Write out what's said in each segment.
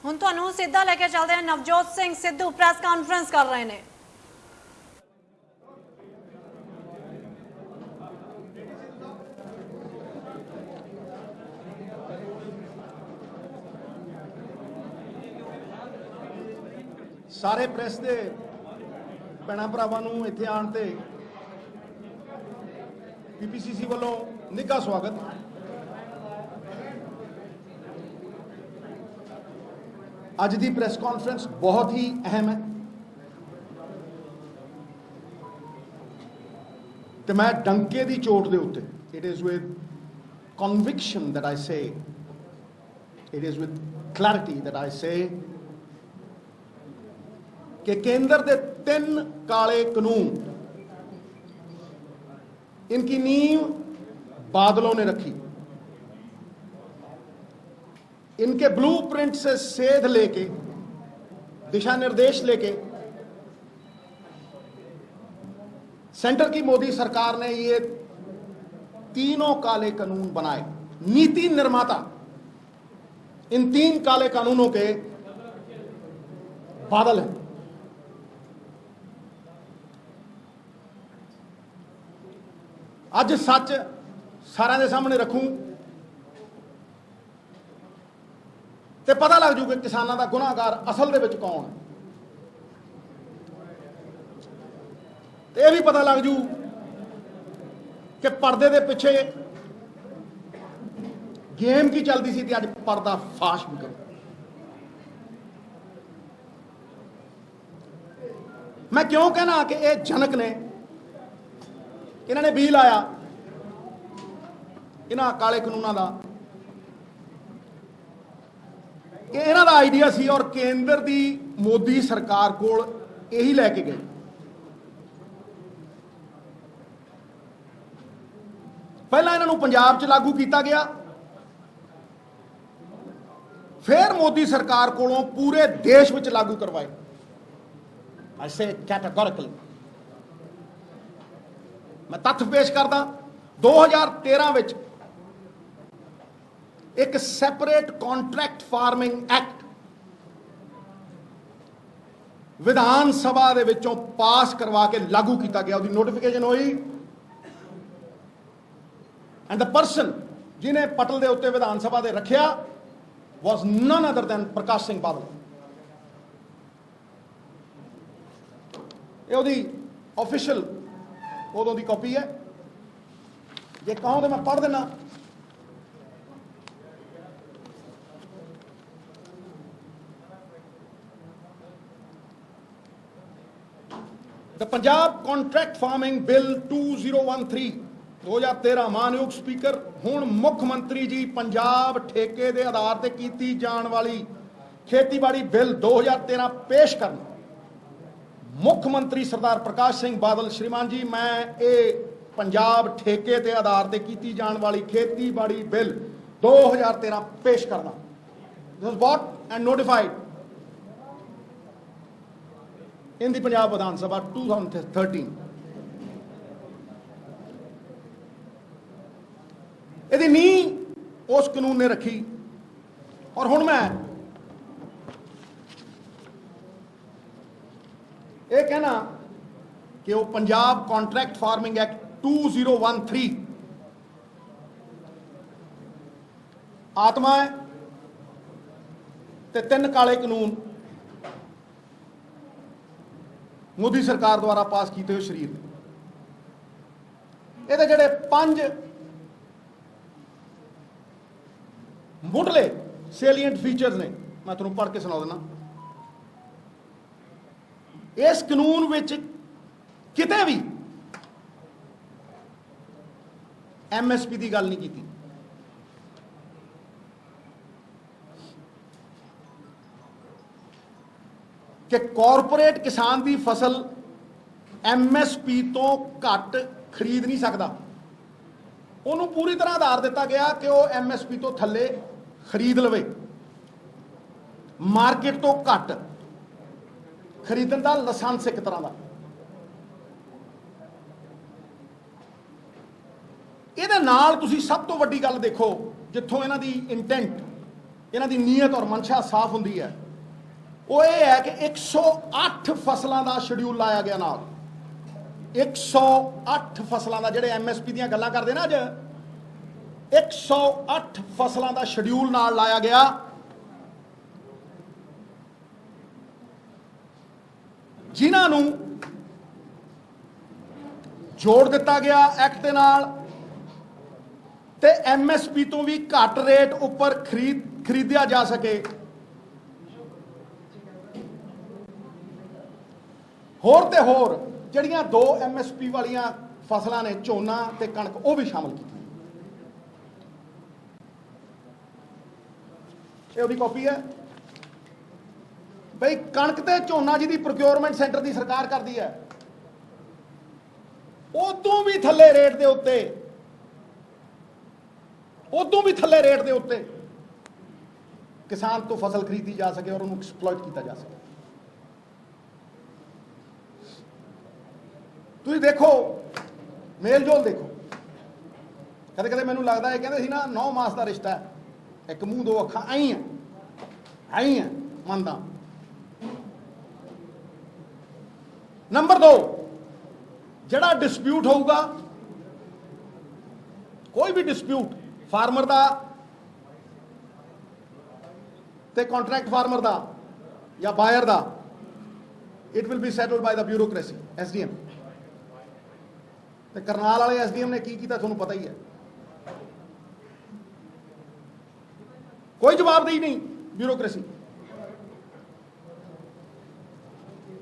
ਹੁਣ ਤੁਹਾਨੂੰ ਸਿੱਧਾ ਲੈ ਕੇ ਚੱਲਦੇ ਹਾਂ। ਨਵਜੋਤ ਸਿੰਘ ਸਿੱਧੂ ਪ੍ਰੈਸ ਕਾਨਫਰੰਸ ਕਰ ਰਹੇ ਨੇ। ਸਾਰੇ ਪ੍ਰੈਸ ਦੇ ਭੈਣਾਂ ਭਰਾਵਾਂ ਨੂੰ ਇੱਥੇ ਆਉਣ ਤੇ ਪੀਪੀਸੀਸੀ ਵੱਲੋਂ ਨਿੱਘਾ ਸਵਾਗਤ। ਅੱਜ ਦੀ ਪ੍ਰੈਸ ਕਾਨਫਰੰਸ ਬਹੁਤ ਹੀ ਅਹਿਮ ਹੈ ਤੇ ਮੈਂ ਡੰਕੇ ਦੀ ਚੋਟ ਦੇ ਉੱਤੇ it is with conviction that I say, it is with clarity that I say कि केंद्र के 3 काले कानून इनकी नींव बादलों ने रखी। इनके ब्लूप्रिंट से सेध लेके दिशा निर्देश लेके सेंटर की मोदी सरकार ने ये तीनों काले कानून बनाए। नीति निर्माता इन 3 काले कानूनों के बादल हैं। ਅੱਜ ਸੱਚ ਸਾਰਿਆਂ ਦੇ ਸਾਹਮਣੇ ਰੱਖੂੰ ਤੇ ਪਤਾ ਲੱਗ ਜੂ ਕਿ ਕਿਸਾਨਾਂ ਦਾ ਗੁਨਾਹਗਾਰ ਅਸਲ ਦੇ ਵਿੱਚ ਕੌਣ ਹੈ ਤੇ ਇਹ ਵੀ ਪਤਾ ਲੱਗ ਜੂ ਕਿ ਪਰਦੇ ਦੇ ਪਿੱਛੇ ਗੇਮ ਕੀ ਚੱਲਦੀ ਸੀ ਤੇ ਅੱਜ ਪਰਦਾ ਫਾਸ਼ ਵੀ ਕਰੂ। ਮੈਂ ਕਿਉਂ ਕਹਿਣਾ ਕਿ ਇਹ ਜਨਕ ਨੇ। इन्होंने बी लाया इन्हां काले कानूनों का, इन्हां दा आइडिया सी और केंद्र की मोदी सरकार कोल यही लैके गए। पहला इन्हों पंजाब च लागू किया गया, फिर मोदी सरकार कोलों पूरे देश में लागू करवाए। आई से कैटेगोरिकली मैं तथ्य पेश करदा। 2013 विच एक separate contract farming act Vidhan Sabha दे विचों पास करवा के लागू किया गया। उसकी नोटिफिकेशन हुई एंड द पर्सन जिन्हें पटल दे उत्ते विधान सभा दे रखिया was none other than Prakash Singh Badal. ये उसकी ऑफिशियल उदों की कॉपी है, जे कहो तो मैं पढ़ देना। The Punjab contract farming bill 2013 2013 मानयोग स्पीकर हुण मुख मंत्री जी पंजाब ठेके के आधार पर की जाने वाली खेतीबाड़ी बिल 2013 पेश करना। मुख मंत्री सरदार प्रकाश सिंह बादल श्रीमान जी, मैं ये पंजाब ठेके के आधार पर की जाने वाली खेतीबाड़ी बिल 2013 पेश करना। This was bought and notified in the Punjab Vidhan Sabha 2013। यदि नींह उस कानून ने रखी और हुण मैं ये कहना कि वो पंजाब कॉन्ट्रैक्ट फार्मिंग एक्ट 2013 आत्मा है ते 3 काले कानून मोदी सरकार द्वारा पास किए हुए शरीर ने। ये जेडे 5 मुढ़ले सेलीएंट फीचर्स ने मैं तुहानूं पढ़ के सुना देना। इस कानून विच किते भी MSP की गल नहीं की। कि कॉरपोरेट किसान की फसल MSP तो घट खरीद नहीं सकता। उन्होंने पूरी तरह आधार दिता गया कि वह MSP तो थले खरीद लवे, मार्केट तो घट खरीदण का लाइसेंस एक तरह का। ये सब तो वड्डी गल देखो जिथों इन्हां दी इंटेंट ਇਹਨਾਂ ਦੀ ਨੀਅਤ ਔਰ ਮਨਸ਼ਾ ਸਾਫ਼ ਹੁੰਦੀ ਹੈ, ਉਹ ਇਹ ਹੈ ਕਿ 108 ਫਸਲਾਂ ਦਾ ਸ਼ਡਿਊਲ ਲਾਇਆ ਗਿਆ ਨਾਲ। 108 ਫਸਲਾਂ ਦਾ, ਜਿਹੜੇ MSP ਦੀਆਂ ਗੱਲਾਂ ਕਰਦੇ ਨਾ ਅੱਜ, 108 ਫਸਲਾਂ ਦਾ ਸ਼ਡਿਊਲ ਨਾਲ ਲਾਇਆ ਗਿਆ। ਜਿਨ੍ਹਾਂ ਨੂੰ ਜੋੜ ਦਿੱਤਾ ਗਿਆ ਐਕਟ ਦੇ ਨਾਲ, ਤੇ MSP ਤੋਂ ਵੀ ਘੱਟ ਰੇਟ ਉੱਪਰ ਖਰੀਦਿਆ ਜਾ ਸਕੇ। ਹੋਰ ਤੇ ਹੋਰ ਜਿਹੜੀਆਂ 2 MSP ਵਾਲੀਆਂ ਫਸਲਾਂ ਨੇ, ਝੋਨਾ ਤੇ ਕਣਕ, ਉਹ ਵੀ ਸ਼ਾਮਲ ਕੀਤੀ। ਇਹ ਉਹਦੀ ਕਾਪੀ ਹੈ ਬਈ। ਕਣਕ ਤੇ ਝੋਨਾ ਜਿਹਦੀ ਪ੍ਰੋਕਿਉਰਮੈਂਟ ਸੈਂਟਰ ਦੀ ਸਰਕਾਰ ਕਰਦੀ ਹੈ, ਉਦੋਂ ਵੀ ਥੱਲੇ ਰੇਟ ਦੇ ਉੱਤੇ, ਉਦੋਂ ਵੀ ਥੱਲੇ ਰੇਟ ਦੇ ਉੱਤੇ ਕਿਸਾਨ ਤੋਂ ਫਸਲ ਖਰੀਦੀ ਜਾ ਸਕੇ ਔਰ ਉਹਨੂੰ ਐਕਸਪਲੋਇਟ ਕੀਤਾ ਜਾ ਸਕੇ। ਤੁਸੀਂ ਦੇਖੋ, ਮੇਲ ਜੋਲ ਦੇਖੋ। ਕਦੇ ਕਦੇ ਮੈਨੂੰ ਲੱਗਦਾ ਹੈ, ਕਹਿੰਦੇ ਸੀ ਨਾ 9 ਮਾਸ ਦਾ ਰਿਸ਼ਤਾ ਹੈ, ਇੱਕ ਮੂੰਹ ਦੋ ਅੱਖਾਂ, ਆਈ ਹੈ ਮੰਨਦਾ। ਨੰਬਰ 2, ਜਿਹੜਾ ਡਿਸਪਿਊਟ ਹੋਊਗਾ, ਕੋਈ ਵੀ ਡਿਸਪਿਊਟ ਫਾਰਮਰ ਦਾ ਤੇ ਕੰਟਰੈਕਟ ਫਾਰਮਰ ਦਾ ਜਾਂ ਬਾਇਰ ਦਾ, it will be settled by the bureaucracy, SDM। ਤੇ ਕਰਨਾਲ ਵਾਲੇ SDM ਨੇ ਕੀ ਕੀਤਾ ਤੁਹਾਨੂੰ ਪਤਾ ਹੀ ਹੈ। ਕੋਈ ਜਵਾਬਦੇਹੀ ਨਹੀਂ, ਬਿਊਰੋਕ੍ਰੇਸੀ।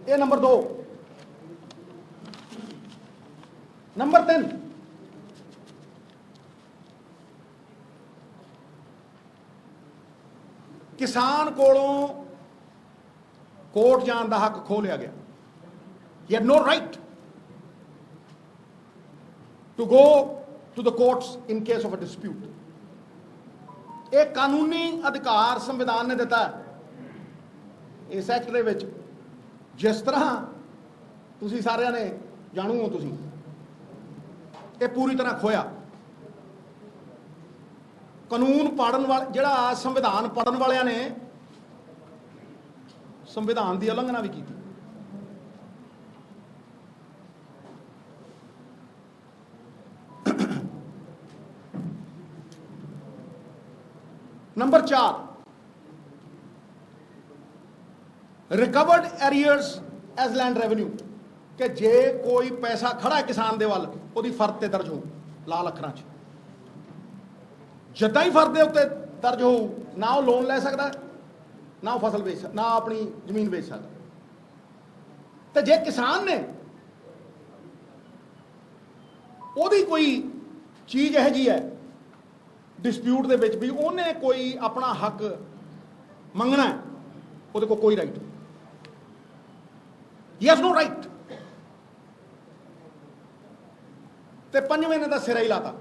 ਇਹ ਨੰਬਰ 2। ਨੰਬਰ 3, ਕਿਸਾਨ ਕੋਲੋਂ ਕੋਰਟ ਜਾਣ ਦਾ ਹੱਕ ਖੋਹ ਲਿਆ ਗਿਆ। He had no right to go to the courts in case of a dispute. ਇਹ ਕਾਨੂੰਨੀ ਅਧਿਕਾਰ ਸੰਵਿਧਾਨ ਨੇ ਦਿੱਤਾ ਇਸ ਐਕਟ ਦੇ ਵਿੱਚ। ਜਿਸ ਤਰ੍ਹਾਂ ਤੁਸੀਂ ਸਾਰਿਆਂ ਨੇ ਜਾਣੂ ਹੋ, ਤੁਸੀਂ ਇਹ ਪੂਰੀ ਤਰ੍ਹਾਂ ਖੋਇਆ। ਕਾਨੂੰਨ ਪੜਨ ਵਾਲੇ, ਜਿਹੜਾ ਸੰਵਿਧਾਨ ਪੜਨ ਵਾਲਿਆਂ ਨੇ ਸੰਵਿਧਾਨ ਦੀ ਉਲੰਘਣਾ ਵੀ ਕੀਤੀ। Number 4, recovered arrears as land revenue, ਕਿ ਜੇ ਕੋਈ ਪੈਸਾ ਖੜਾ ਕਿਸਾਨ ਦੇ ਵੱਲ, ਉਹਦੀ ਫਰਦ ਤੇ ਦਰਜ ਹੋ ਲਾਲ ਅੱਖਰਾਂ 'ਚ। ਜਿੱਦਾਂ ਹੀ ਫਰਦ ਦੇ ਉੱਤੇ ਦਰਜ ਹੋਊ, ਨਾ ਉਹ ਲੋਨ ਲੈ ਸਕਦਾ, ਨਾ ਉਹ ਫਸਲ ਵੇਚ, ਨਾ ਆਪਣੀ ਜ਼ਮੀਨ ਵੇਚ ਸਕਦਾ। ਤੇ ਜੇ ਕਿਸਾਨ ਨੇ ਉਹਦੀ ਕੋਈ ਚੀਜ਼ ਇਹੋ ਜਿਹੀ ਹੈ ਡਿਸਪਿਊਟ ਦੇ ਵਿੱਚ ਵੀ, ਉਹਨੇ ਕੋਈ ਆਪਣਾ ਹੱਕ ਮੰਗਣਾ, ਉਹਦੇ ਕੋਲ ਕੋਈ right, he has no right. ਤੇ 5ਵੇਂ ਨੇ ਤਾਂ ਸਿਰਾ ਹੀ ਲਾਤਾ।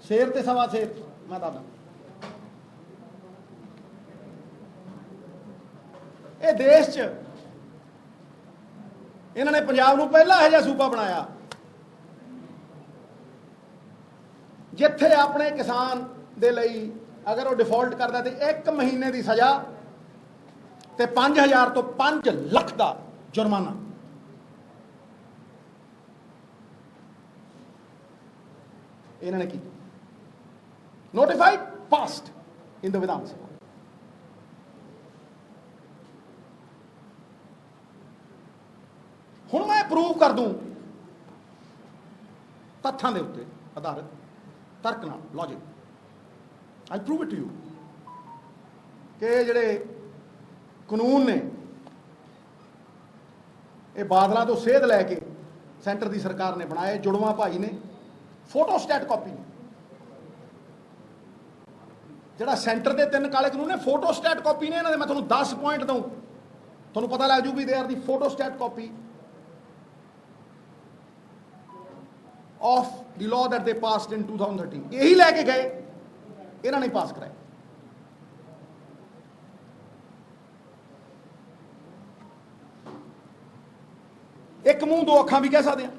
ਸ਼ੇਰ ਤੇ ਸਵਾ ਸ਼ੇਰ, ਮੈਂ ਦੱਸਦਾ। ਇਹ ਦੇਸ਼ 'ਚ ਇਹਨਾਂ ਨੇ ਪੰਜਾਬ ਨੂੰ ਪਹਿਲਾ ਇਹੋ ਜਿਹਾ ਸੂਬਾ ਬਣਾਇਆ ਜਿੱਥੇ ਆਪਣੇ ਕਿਸਾਨ ਦੇ ਲਈ ਅਗਰ ਉਹ ਡਿਫਾਲਟ ਕਰਦਾ ਤੇ 1 ਮਹੀਨੇ ਦੀ ਸਜ਼ਾ ਤੇ 5000 ਤੋਂ 5 ਲੱਖ ਦਾ ਜੁਰਮਾਨਾ। ਇਹਨਾਂ ਨੇ ਕੀਤਾ, ਨੋਟੀਫਾਈਡ, ਪਾਸਡ ਇਨ ਦ ਵਿਧਾਨ ਸਭਾ। ਹੁਣ ਮੈਂ ਪ੍ਰੂਵ ਕਰ ਦੂੰ ਤੱਥਾਂ ਦੇ ਉੱਤੇ ਆਧਾਰਿਤ, ਤਰਕ ਨਾਲ, logic. I prove it to you ਕਿ ਜਿਹੜੇ ਕਾਨੂੰਨ ਨੇ ਇਹ ਬਾਦਲਾਂ ਤੋਂ ਸੇਧ ਲੈ ਕੇ ਸੈਂਟਰ ਦੀ ਸਰਕਾਰ ਨੇ ਬਣਾਏ, ਜੁੜਵਾਂ ਭਾਈ ਨੇ, ਫੋਟੋਸਟੈਟ ਕਾਪੀ ਨੇ। ਜਿਹੜਾ ਸੈਂਟਰ ਦੇ 3 ਕਾਲੇ ਕਾਨੂੰਨ ਨੇ, ਫੋਟੋਸਟੈਟ ਕਾਪੀ ਨੇ ਇਹਨਾਂ ਦੇ। ਮੈਂ ਤੁਹਾਨੂੰ 10 ਪੁਆਇੰਟ ਦਊਂ, ਤੁਹਾਨੂੰ ਪਤਾ ਲੱਗ ਜੂ ਵੀ they are the ਫੋਟੋਸਟੈਟ copy of the law that they passed in 2013. यही लेके गए, इन्होंने नहीं पास कराए। एक मुंह दो अखां भी कह सकते हैं।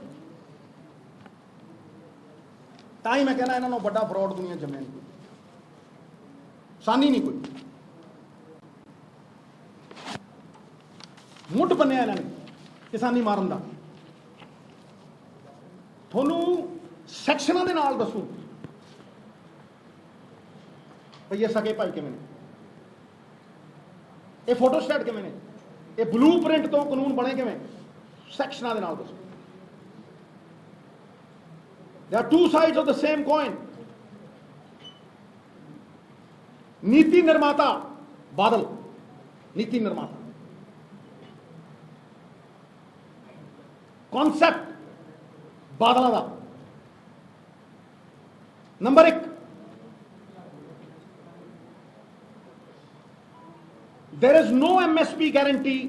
ਤਾਂ ਹੀ ਮੈਂ ਕਹਿੰਦਾ ਇਹਨਾਂ ਨੂੰ ਵੱਡਾ ਫਰਾਡ ਦੁਨੀਆ ਜੰਮਿਆ ਨਹੀਂ ਕੋਈ, ਸਾਨੀ ਨਹੀਂ ਕੋਈ। ਮੁੱਢ ਬੰਨਿਆ ਇਹਨਾਂ ਨੇ ਕਿਸਾਨੀ ਮਾਰਨ ਦਾ। ਤੁਹਾਨੂੰ ਸੈਕਸ਼ਨਾਂ ਦੇ ਨਾਲ ਦੱਸੂ ਭਈ ਇਹ ਸਕੇ ਭਾਈ ਕਿਵੇਂ ਨੇ, ਇਹ ਫੋਟੋਸਟੇਟ ਕਿਵੇਂ ਨੇ, ਇਹ ਬਲੂਪ੍ਰਿੰਟ ਤੋਂ ਕਾਨੂੰਨ ਬਣੇ ਕਿਵੇਂ, ਸੈਕਸ਼ਨਾਂ ਦੇ ਨਾਲ ਦੱਸੋ। There are two sides of the same coin. नीति निर्माता बादल, नीति निर्माता, कॉन्सेप्ट बादलों का। Number 1, there is no MSP guarantee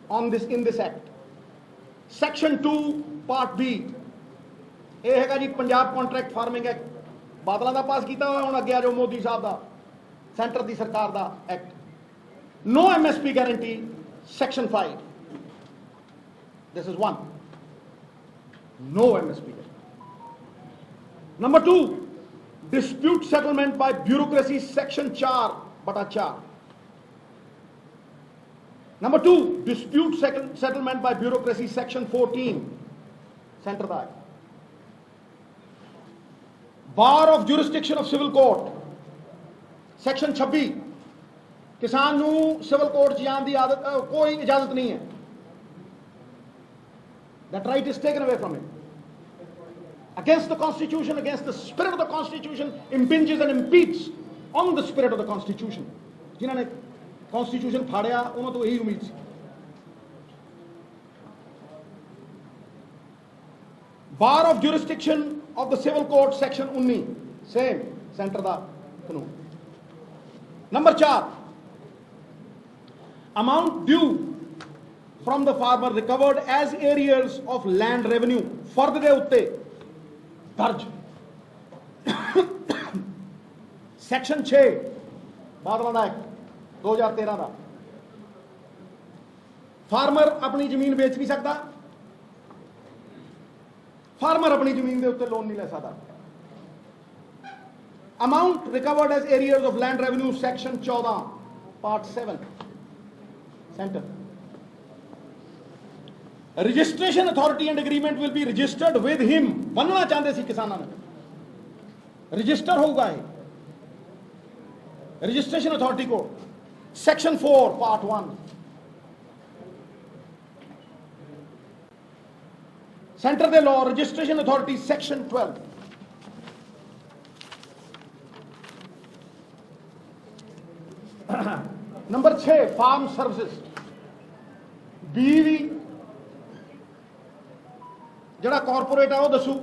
on this in this act. Section 2 Part B ਇਹ ਹੈਗਾ ਜੀ ਪੰਜਾਬ ਕੰਟਰੈਕਟ ਫਾਰਮਿੰਗ ਐਕਟ, ਬਾਦਲਾਂ ਦਾ ਪਾਸ ਕੀਤਾ ਹੋਇਆ। ਹੁਣ ਅੱਗੇ ਆ ਜਾਓ ਮੋਦੀ ਸਾਹਿਬ ਦਾ, ਸੈਂਟਰ ਦੀ ਸਰਕਾਰ ਦਾ act. No MSP guarantee, section 5, this is 1, no MSP guarantee. Number 2, dispute settlement by bureaucracy, section 4/4. Number 2, dispute settlement by bureaucracy, section 14, center the. Bar of jurisdiction of civil court, section 26, किसान ਨੂੰ civil court जाने की आदत कोई इजाजत नहीं है। That right is taken away from him. Against the constitution, against the spirit of the constitution, impinges and impedes on the spirit of the constitution. जिन्होंने constitution फाड़िया उन्होंने तो यही उम्मीद सी। Bar of jurisdiction of the civil court, section 19, same, center ਦਾ ਕਾਨੂੰਨ। Number 4, amount due from the farmer recovered as arrears of land revenue, ਫਰਦ ਦੇ ਉੱਤੇ ਦਰਜ। section 6 ਬਾਦਲਾਂ ਦਾ act 2013 ਦਾ। Farmer ਆਪਣੀ ਜ਼ਮੀਨ ਵੇਚ ਨਹੀਂ ਸਕਦਾ, फार्मर अपनी जमीन के उत्ते लोन नहीं ले सकता। Amount recovered as arrears of land revenue, section 14 part 7, centre. Registration authority and agreement will be registered with him, बनना चाहते सी किसानों ने, रजिस्टर होगा ये रजिस्ट्रेशन अथॉरिटी को, सेक्शन 4 पार्ट 1। सेंटर दे law registration authority, section 12। Number 6, farm services, बीवी जड़ा कॉर्पोरेट है वो दसू।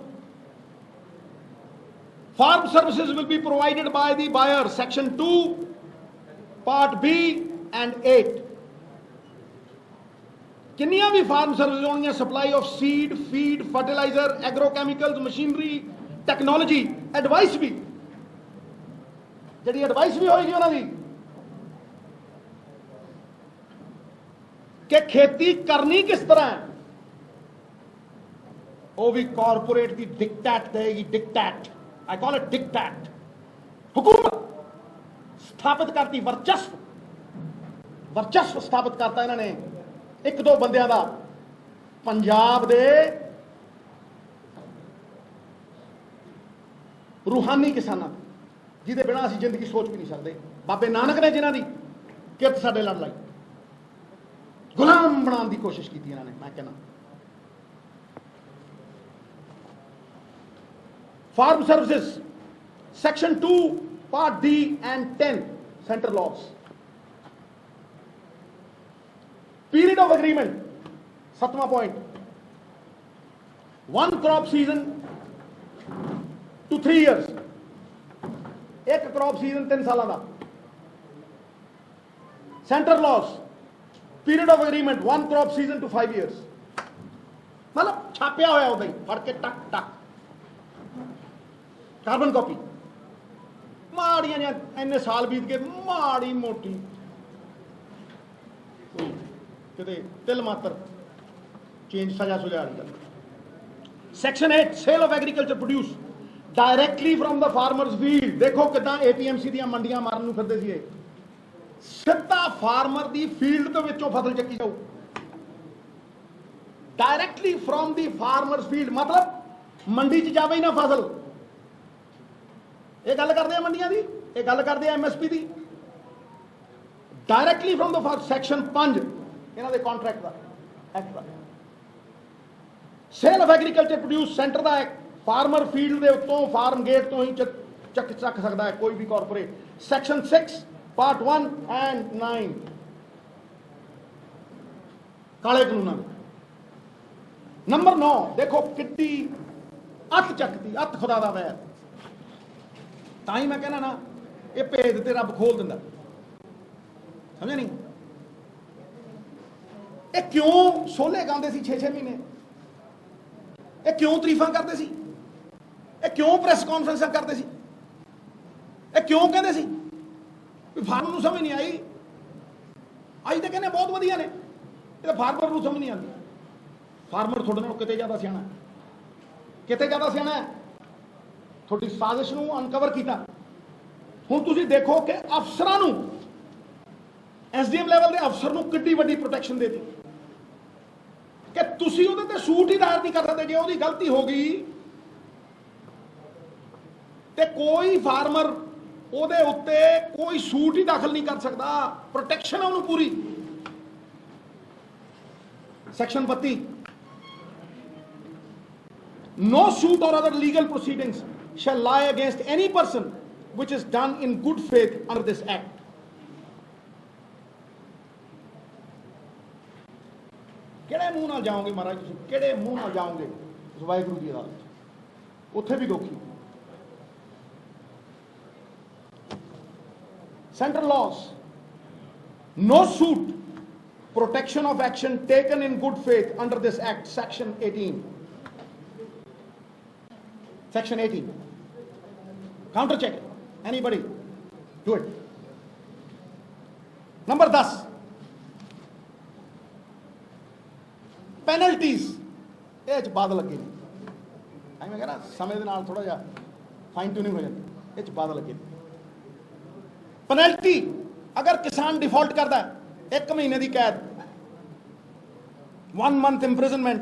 Farm services will be provided by the buyer, section 2 part B and 8। किन्नियां भी फार्म सर्विस होंगी, supply of seed, feed, fertilizer, agrochemicals, machinery, technology, advice भी, जी एडवाइस भी होगी उन्होंने कि खेती करनी किस तरह है, वो भी कॉर्पोरेट की डिक्टेट देगी। Dictate, I call it dictate. हुकूमत स्थापित करती, वर्चस्व स्थापित करता इन्होंने एक दो बंदियां दा, पंजाब दे रूहानी किसानां जिहदे बिना असीं जिंदगी सोच भी नहीं सकते। बाबे नानक ने जिन्हां दी किरत साडे लड़ लाई, गुलाम बनाने की कोशिश की इन्होंने। मैं कहना farm services, section 2 part D and 10, centre laws. Period of agreement, 7वां point, 1 crop season to 3 years, एक क्रॉप सीजन 3 साल का। Centre laws, period of agreement 1 crop season to 5 years। मतलब छापिया होया उदा ही फड़ के टक टक, कार्बन कॉपी। माड़ियां इन्ने साल बीत गए, माड़ी मोटी किते तिल मात्र चेंज सजा सुझा। Section 8, sale of agriculture produce, directly from the farmer's field. ਦੇਖੋ ਕਿਦਾਂ APMC ਦੀਆਂ ਮੰਡੀਆਂ ਮਾਰਨ ਨੂੰ ਫਿਰਦੇ ਸੀ ਇਹ। ਸਿੱਧਾ ਫਾਰਮਰ ਦੀ ਫੀਲਡ ਦੇ ਵਿੱਚੋਂ ਫਸਲ ਚੱਕੀ ਜਾਊ, ਡਾਇਰੈਕਟਲੀ ਫਰਮ ਦੀ ਫਾਰਮਰਸ ਫੀਲਡ, ਮਤਲਬ ਮੰਡੀ 'ਚ ਜਾਵੇ ਹੀ ਨਾ ਫਸਲ। ਇਹ ਗੱਲ ਕਰਦੇ ਆ ਮੰਡੀਆਂ ਦੀ, ਇਹ ਗੱਲ ਕਰਦੇ ਆ MSP the. Directly from the section 5 ਇਹਨਾਂ ਦੇ contract the act the. Sale of agriculture produce centre the act, farmer field ਦੇ ਉੱਤੋਂ ਫਾਰਮ ਗੇਟ ਤੋਂ ਹੀ ਚੱਕ ਸਕਦਾ ਹੈ ਕੋਈ ਵੀ ਕਾਰਪੋਰੇਟ। ਸੈਕਸ਼ਨ 6 ਪਾਰਟ 1 ਐਂਡ 9 ਕਾਲੇ ਕਾਨੂੰਨਾਂ ਦੇ। ਨੰਬਰ 9 ਦੇਖੋ ਕਿੱਡੀ ਅੱਤ ਚੱਕਦੀ, ਅੱਤ ਖੁਦਾ ਦਾ ਵੈਰ। ਤਾਂ ਹੀ ਮੈਂ ਕਹਿੰਦਾ ਨਾ, ਇਹ ਭੇਦ ਤੇ ਰੱਬ ਖੋਲ ਦਿੰਦਾ, ਸਮਝਿਆ ਨਹੀਂ? ਇਹ ਕਿਉਂ ਸੋਲੇ ਗਾਉਂਦੇ ਸੀ 6-6 ਮਹੀਨੇ? ਇਹ ਕਿਉਂ ਤਾਰੀਫਾਂ ਕਰਦੇ ਸੀ? ਇਹ ਕਿਉਂ ਪ੍ਰੈਸ ਕਾਨਫਰੰਸਾਂ ਕਰਦੇ ਸੀ? ਇਹ ਕਿਉਂ ਕਹਿੰਦੇ ਸੀ ਵੀ ਫਾਰਮਰ ਨੂੰ ਸਮਝ ਨਹੀਂ ਆਈ? ਅੱਜ ਤਾਂ ਕਹਿੰਦੇ ਬਹੁਤ ਵਧੀਆ ਨੇ, ਇਹ ਤਾਂ ਫਾਰਮਰ ਨੂੰ ਸਮਝ ਨਹੀਂ ਆਉਂਦੀ। ਫਾਰਮਰ ਤੁਹਾਡੇ ਨਾਲੋਂ ਕਿਤੇ ਜ਼ਿਆਦਾ ਸਿਆਣਾ ਹੈ, ਕਿਤੇ ਜ਼ਿਆਦਾ ਸਿਆਣਾ ਹੈ। ਤੁਹਾਡੀ ਸਾਜ਼ਿਸ਼ ਨੂੰ ਅਨਕਵਰ ਕੀਤਾ। ਹੁਣ ਤੁਸੀਂ ਦੇਖੋ ਕਿ ਅਫਸਰਾਂ ਨੂੰ, SDM ਲੈਵਲ ਦੇ ਅਫਸਰ ਨੂੰ ਕਿੰਨੀ ਵੱਡੀ ਪ੍ਰੋਟੈਕਸ਼ਨ ਦੇ ਦਿੱਤੀ ਕਿ ਤੁਸੀਂ ਉਹਦੇ ਤੇ ਸੂਟ ਹੀ ਦਾਇਰ ਨਹੀਂ ਕਰ ਸਕਦੇ। ਜੇ ਉਹਦੀ ਗਲਤੀ ਹੋ ਗਈ ਤੇ ਕੋਈ ਫਾਰਮਰ ਉਹਦੇ ਉੱਤੇ ਕੋਈ ਸੂਟ ਹੀ ਦਾਖਲ ਨਹੀਂ ਕਰ ਸਕਦਾ। ਪ੍ਰੋਟੈਕਸ਼ਨ ਹੈ ਉਹਨੂੰ ਪੂਰੀ। Section 32 no suit or other legal proceedings shall lie against any person which is done in good faith under this act. ਕਿਹੜੇ ਮੂੰਹ ਨਾਲ ਜਾਓਗੇ ਮਹਾਰਾਜ ਤੁਸੀਂ? ਕਿਹੜੇ ਮੂੰਹ ਨਾਲ ਜਾਓਗੇ ਉਸ ਵਾਹਿਗੁਰੂ ਦੀ ਅਦਾਲਤ 'ਚ? ਉੱਥੇ ਵੀ ਦੋਖੀ। Central laws, no suit, protection of action taken in good faith under this act, section 18. Section 18. Counter check it. Anybody do it. Number 10, penalties. ਇਹ 'ਚ ਬਾਦ ਲੱਗੇ ਨੇ। ਐਂ ਮੈਂ ਕਹਿੰਦਾ ਸਮੇਂ ਦੇ ਨਾਲ ਥੋੜਾ ਜਿਹਾ ਫਾਈਨ ਟਿਊਨਿੰਗ ਹੋ ਜਾਂਦੀ। ਇਹ 'ਚ ਬਾਦ ਲੱਗੇ ਨੇ। ਪੈਨਲਟੀ ਅਗਰ ਕਿਸਾਨ ਡਿਫਾਲਟ ਕਰਦਾ, 1 ਮਹੀਨੇ ਦੀ ਕੈਦ, 1 month imprisonment,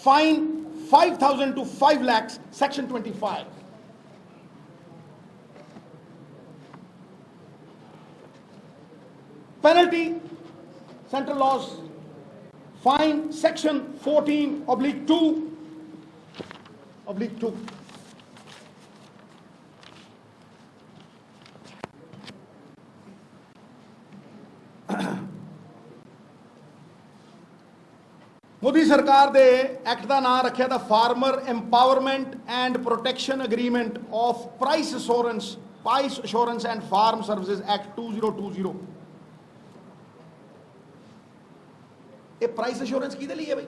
fine 5,000 to 5 lakhs, section 25. Penalty, central laws, fine, section 14/2/2. Modi ਸਰਕਾਰ ਦੇ ਐਕਟ ਦਾ ਨਾਮ ਰੱਖਿਆ ਦਾ farmer empowerment and protection agreement of price assurance and farm services act 2020। ਇਹ ਪ੍ਰਾਈਸ ਅਸ਼ੋਰੈਂਸ ਕਿਹਦੇ ਲਈ ਹੈ ਬਈ?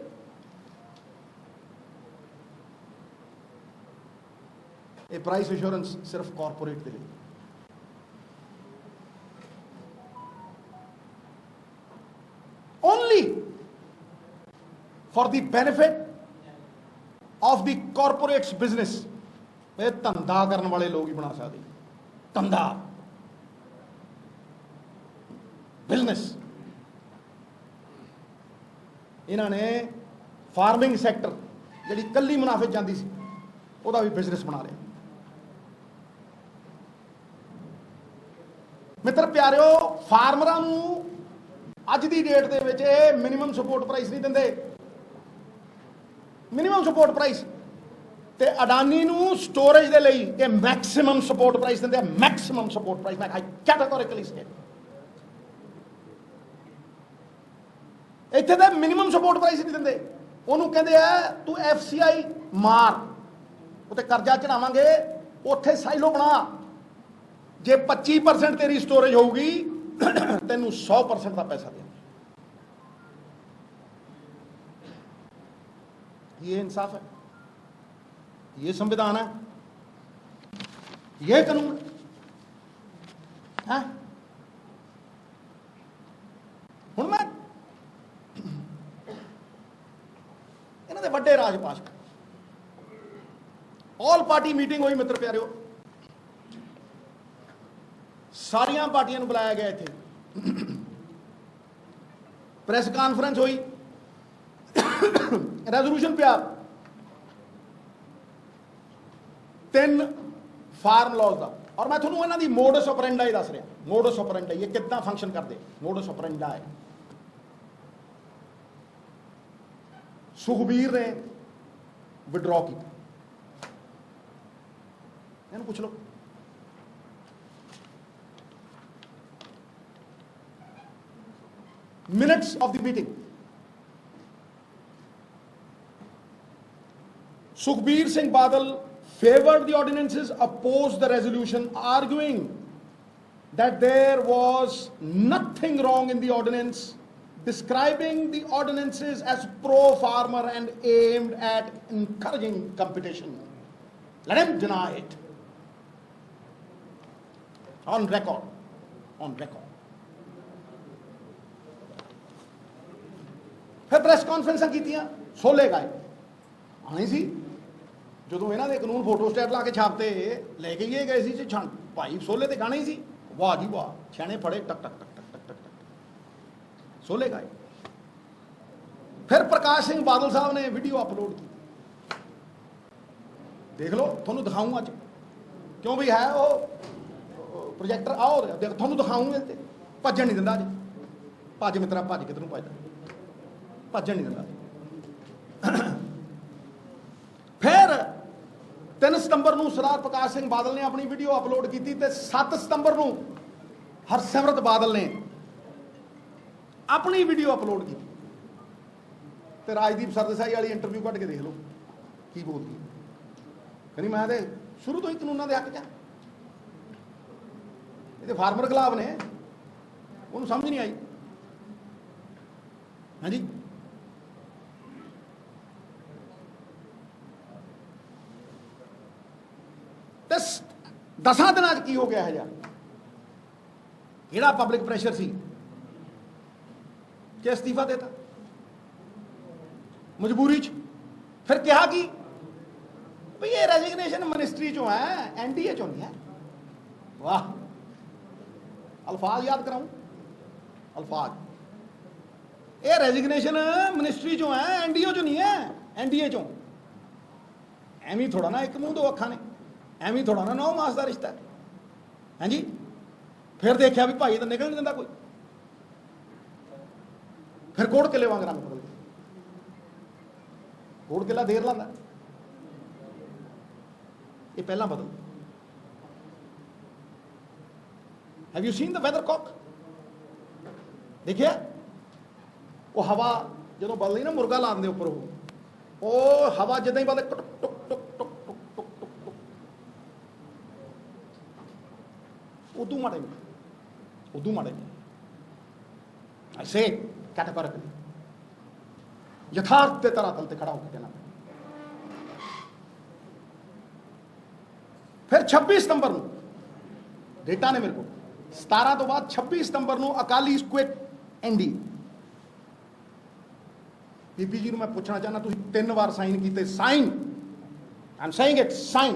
ਇਹ ਪ੍ਰਾਈਸ ਅਸ਼ੋਰੈਂਸ ਸਿਰਫ ਕਾਰਪੋਰੇਟ ਦੇ ਲਈ। Only for the benefit of the corporate's business. ਇਹ ਧੰਦਾ ਕਰਨ ਵਾਲੇ ਲੋਕ ਹੀ ਬਣਾ ਸਕਦੇ। ਧੰਦਾ, ਬਿਜ਼ਨਸ। ਇਹਨਾਂ ਨੇ ਫਾਰਮਿੰਗ ਸੈਕਟਰ ਜਿਹੜੀ ਕੱਲੀ ਮੁਨਾਫੇ ਜਾਂਦੀ ਸੀ, ਉਹਦਾ ਵੀ ਬਿਜ਼ਨਸ ਬਣਾ ਲਿਆ। ਮਿੱਤਰ ਪਿਆਰਿਓ, ਫਾਰਮਰਾਂ ਨੂੰ ਅੱਜ ਦੀ ਡੇਟ ਦੇ ਵਿੱਚ ਇਹ ਮਿਨੀਮਮ ਸਪੋਰਟ ਪ੍ਰਾਈਸ ਨਹੀਂ ਦਿੰਦੇ। ਮਿਨੀਮਮ ਸਪੋਰਟ ਪ੍ਰਾਈਸ ਤੇ ਅਡਾਨੀ ਨੂੰ ਸਟੋਰੇਜ ਦੇ ਲਈ ਇਹ ਮੈਕਸਿਮਮ ਸਪੋਰਟ ਪ੍ਰਾਈਸ ਦਿੰਦੇ ਆ। ਮੈਕਸਿਮਮ ਸਪੋਰਟ ਪ੍ਰਾਈਸ, ਮੈਂ ਕੈਟੇਗੋਰਿਕਲੀ ਸਟੇਟ। ਇੱਥੇ ਤਾਂ ਮਿਨੀਮਮ ਸਪੋਰਟ ਪ੍ਰਾਈਸ ਨਹੀਂ ਦਿੰਦੇ। ਉਹਨੂੰ ਕਹਿੰਦੇ ਆ ਤੂੰ FCI ਮਾਰ, ਉੱਤੇ ਕਰਜ਼ਾ ਚੜਾਵਾਂਗੇ, ਉੱਥੇ ਸਾਈਲੋ ਬਣਾ। ਜੇ 25% ਤੇਰੀ ਸਟੋਰੇਜ ਹੋਊਗੀ ਤੈਨੂੰ 100% ਦਾ ਪੈਸਾ ਦੇ। ये इंसाफ है, ये संविधान है, ये कानून है। हुण मैं इन्हां दे वड्डे राजपाल ऑल पार्टी मीटिंग हुई मित्र प्यारिओ, सारिया पार्टियां बुलाया गया इत्थे, प्रेस कॉन्फ्रेंस हुई, रेजोल्यूशन पिया 3 फार्म लॉज का। और मैं थोड़ा इन्हों की मोडस ऑपरेंडाई दस रहा, मोडस ऑपरेंडाई ये कितना फंक्शन करते, मोडस ऑपरेंडाई। सुखबीर ने विड्रॉ किया, इन्हों पूछ लो, minutes of the meeting, Sukhbir Singh Badal favored the ordinances, opposed the resolution, arguing that there was nothing wrong in the ordinance, describing the ordinances as pro-farmer and aimed at encouraging competition. Let him deny it. On record. On record. फिर press conference कीतियां, सोले गाए आने सी ਜਦੋਂ ਇਹਨਾਂ ਦੇ ਕਾਨੂੰਨ photo state ਲਾ ਕੇ ਛਾਪਤੇ ਲੈ ਕੇ ਹੀ ਗਏ ਸੀ ਛਣ ਭਾਈ ਸੋਲੇ ਤੇ ਗਾਣੇ ਹੀ ਸੀ, ਵਾਹ ਜੀ ਵਾਹ, ਛਾਣੇ ਫੜੇ ਟਕ ਟਕ ਟਕ ਟਕ ਟਕ ਟਕ ਸੋਲੇ ਗਾਏ। ਫਿਰ ਪ੍ਰਕਾਸ਼ ਸਿੰਘ ਬਾਦਲ ਸਾਹਿਬ ਨੇ ਵੀਡੀਓ ਅਪਲੋਡ ਕੀਤੀ, ਦੇਖ ਲਓ ਤੁਹਾਨੂੰ ਦਿਖਾऊं ਅੱਜ, ਕਿਉਂ ਵੀ ਹੈ ਉਹ ਪ੍ਰੋਜੈਕਟਰ ਆਓ ਦੇਖ ਤੁਹਾਨੂੰ ਦਿਖਾऊं, ਇਹ ਤੇ ਭੱਜਣ ਨਹੀਂ ਦਿੰਦਾ ਅੱਜ, ਭੱਜ ਮਿੱਤਰਾ ਭੱਜ, ਕਿਧਰ ਨੂੰ ਭੱਜਦਾ, ਭੱਜਣ ਨਹੀਂ ਦਿੰਦਾ। ਫਿਰ 3 ਸਤੰਬਰ ਨੂੰ ਸਰਦਾਰ ਪ੍ਰਕਾਸ਼ ਸਿੰਘ ਬਾਦਲ ਨੇ ਆਪਣੀ ਵੀਡੀਓ ਅਪਲੋਡ ਕੀਤੀ ਤੇ 7 ਸਤੰਬਰ ਨੂੰ ਹਰਸਿਮਰਤ ਬਾਦਲ ਨੇ ਆਪਣੀ ਵੀਡੀਓ ਅਪਲੋਡ ਕੀਤੀ ਤੇ ਰਾਜਦੀਪ ਸਰਦੇਸਾਈ ਵਾਲੀ ਇੰਟਰਵਿਊ ਕੱਢ ਕੇ ਦੇਖ ਲਓ ਕੀ ਬੋਲਦੀ, ਕਹਿੰਦੀ ਮੈਂ ਤੇ ਸ਼ੁਰੂ ਤੋਂ ਹੀ ਕਾਨੂੰਨਾਂ ਦੇ ਹੱਕ 'ਚ, ਇਹ ਤੇ ਫਾਰਮਰ ਖਿਲਾਫ ਨੇ, ਉਹਨੂੰ ਸਮਝ ਨਹੀਂ ਆਈ। ਹਾਂਜੀ ਤੇ 10 ਦਿਨਾਂ 'ਚ ਕੀ ਹੋ ਗਿਆ ਹੈ ਯਾਰ, ਜਿਹੜਾ ਪਬਲਿਕ ਪ੍ਰੈਸ਼ਰ ਸੀ ਕਿ ਅਸਤੀਫਾ ਦੇਤਾ ਮਜਬੂਰੀ 'ਚ। ਫਿਰ ਕਿਹਾ ਕਿ ਭਈ ਇਹ ਰੈਜ਼ਿਗਨੇਸ਼ਨ ਮਿਨਿਸਟਰੀ 'ਚੋਂ ਹੈ, ਐਨਡੀਏ 'ਚੋਂ ਨਹੀਂ ਹੈ। ਵਾਹ, ਅਲਫਾਜ਼ ਯਾਦ ਕਰਾऊं, ਅਲਫਾਜ਼, ਇਹ ਰੈਜ਼ਿਗਨੇਸ਼ਨ ਮਿਨਿਸਟਰੀ 'ਚੋਂ ਹੈ, ਐਨਡੀਏ 'ਚੋਂ ਨਹੀਂ ਹੈ, ਐਨਡੀਏ 'ਚੋਂ। ਐਵੇਂ ਥੋੜਾ ਨਾ ਇੱਕ ਮੂੰਹ ਦੋ ਅੱਖਾਂ ਨੇ, ਐਵੇਂ ਥੋੜਾ ਨਾ 9 ਮਾਸ ਦਾ ਰਿਸ਼ਤਾ ਹੈ। ਹਾਂਜੀ ਫਿਰ ਦੇਖਿਆ ਵੀ ਭਾਈ ਤਾਂ ਨਿਕਲ ਨਹੀਂ ਦਿੰਦਾ ਕੋਈ, ਫਿਰ ਕੋੜ ਕਿਲੇ ਵਾਂਗ ਰੰਗ ਬਦਲ, ਕੋੜ ਕਿਲਾ ਦੇਰ ਲਾਂਦਾ, ਇਹ ਪਹਿਲਾਂ ਬਦਲ। ਹੈਵ ਯੂ ਸੀਨ ਦ ਵੈਦਰਕੌਕ, ਦੇਖਿਆ ਉਹ ਹਵਾ ਜਦੋਂ ਬਦਲਦੀ ਨਾ, ਮੁਰਗਾ ਲਾ ਦਿੰਦੇ ਉੱਪਰ, ਉਹ ਹਵਾ ਜਿੱਦਾਂ ਹੀ ਬਦਲੇ ਟੁਕ ਟੁਕ ਟੁਕ ਟੁਕ ਟੁਕ ਟੁਕ ਟੁਕ ਟੁਕ, ਉਦੋਂ ਮਾੜੇ, ਉਦੋਂ ਮਾੜੇ। I say categorically, ਯਥਾਰਥ ਦੇ ਧਰਾਤਲ ਤੇ ਖੜਾ ਹੋ ਕੇ ਕਹਿਣਾ। ਫਿਰ 26 ਸਤੰਬਰ ਨੂੰ ਡੇਟਾ ਨੇ ਮੇਰੇ ਕੋਲ, 17 ਤੋਂ ਬਾਅਦ 26 ਸਤੰਬਰ ਨੂੰ ਅਕਾਲੀ ਕੁਇਟ ਐਨਡੀ। ਬੀਬੀ ਜੀ ਨੂੰ ਮੈਂ ਪੁੱਛਣਾ ਚਾਹੁੰਦਾ, ਤੁਸੀਂ 3 ਵਾਰ ਸਾਈਨ ਕੀਤੇ, sign, Aam saying it, sign.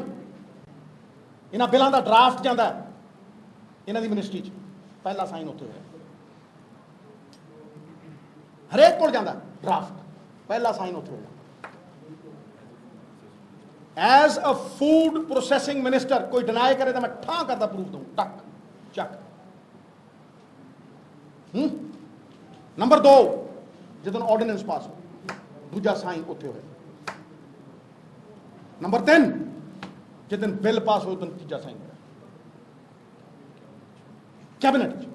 ਇਹਨਾਂ ਬਿੱਲਾਂ ਦਾ ਡਰਾਫਟ ਜਾਂਦਾ ਇਹਨਾਂ ਦੀ ਮਿਨਿਸਟਰੀ 'ਚ, ਪਹਿਲਾ ਸਾਈਨ ਉੱਥੇ ਹੋਇਆ, ਹਰੇਕ ਕੋਲ ਜਾਂਦਾ ਡਰਾਫਟ, ਪਹਿਲਾ ਸਾਈਨ ਉੱਥੇ ਹੋਇਆ। As a food processing minister, ਕੋਈ ਡਿਨਾਈ ਕਰੇ ਤਾਂ ਮੈਂ ਠਾਂ ਕਰਦਾ ਪ੍ਰੂਫ ਦਊਂ, ਟੱਕ ਚੱਕ। ਨੰਬਰ 2, ਜਦੋਂ ਆਰਡੀਨੈਂਸ ਪਾਸ ਹੋ, ਦੂਜਾ ਸਾਈਨ ਉੱਥੇ ਹੋਇਆ। ਨੰਬਰ 3, ਜਦੋਂ ਬਿੱਲ ਪਾਸ ਹੋਇਆ, ਉਦੋਂ ਤੀਜਾ ਸਾਈਨ ਹੋਇਆ ਕੈਬਨਿਟ 'ਚ।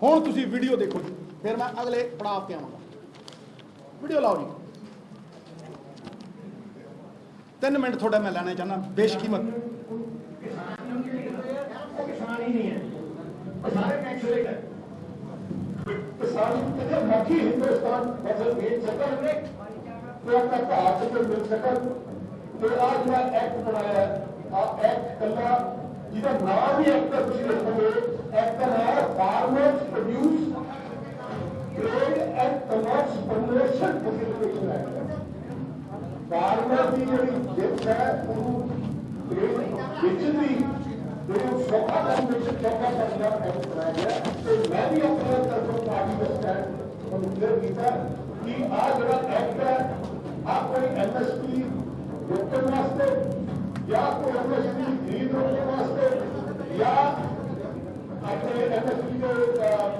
ਹੁਣ ਤੁਸੀਂ ਵੀਡੀਓ ਦੇਖੋ ਜੀ, ਫਿਰ ਮੈਂ ਅਗਲੇ ਪੜਾਅ ਤੇ ਆਵਾਂਗਾ। ਵੀਡੀਓ ਲਾਓ ਜੀ, 3 ਮਿੰਟ ਤੁਹਾਡਾ ਮੈਂ ਲੈਣਾ ਚਾਹੁੰਦਾ, ਬੇਸ਼ਕੀਮਤ। किसान ही नहीं है, सारे टैक्स रेट है। किसान बाकी हिंदुस्तान फसल बेच सका हमने, तो अपना भाव से मिल सका। तो आज मैं एक्ट बनाया है, एक्ट कला जिसका नाम ही एक्ट का कुछ रखोगे, एक्ट का नाम farmers produce trade and commerce promotion facilitation act farmer की जी जित है बेचने जो सौखा कन्वेंशन सौखा करना एक्ट बनाया गया तो मैं भी अपने तरफों पार्टी का स्टैंड क्लियर किया कि आज जो एक्ट है आप कोई एमएसपी रोकने वास्ते या कोई एमएसपी खरीद रोकने वास्ते या अपने एमएसपी के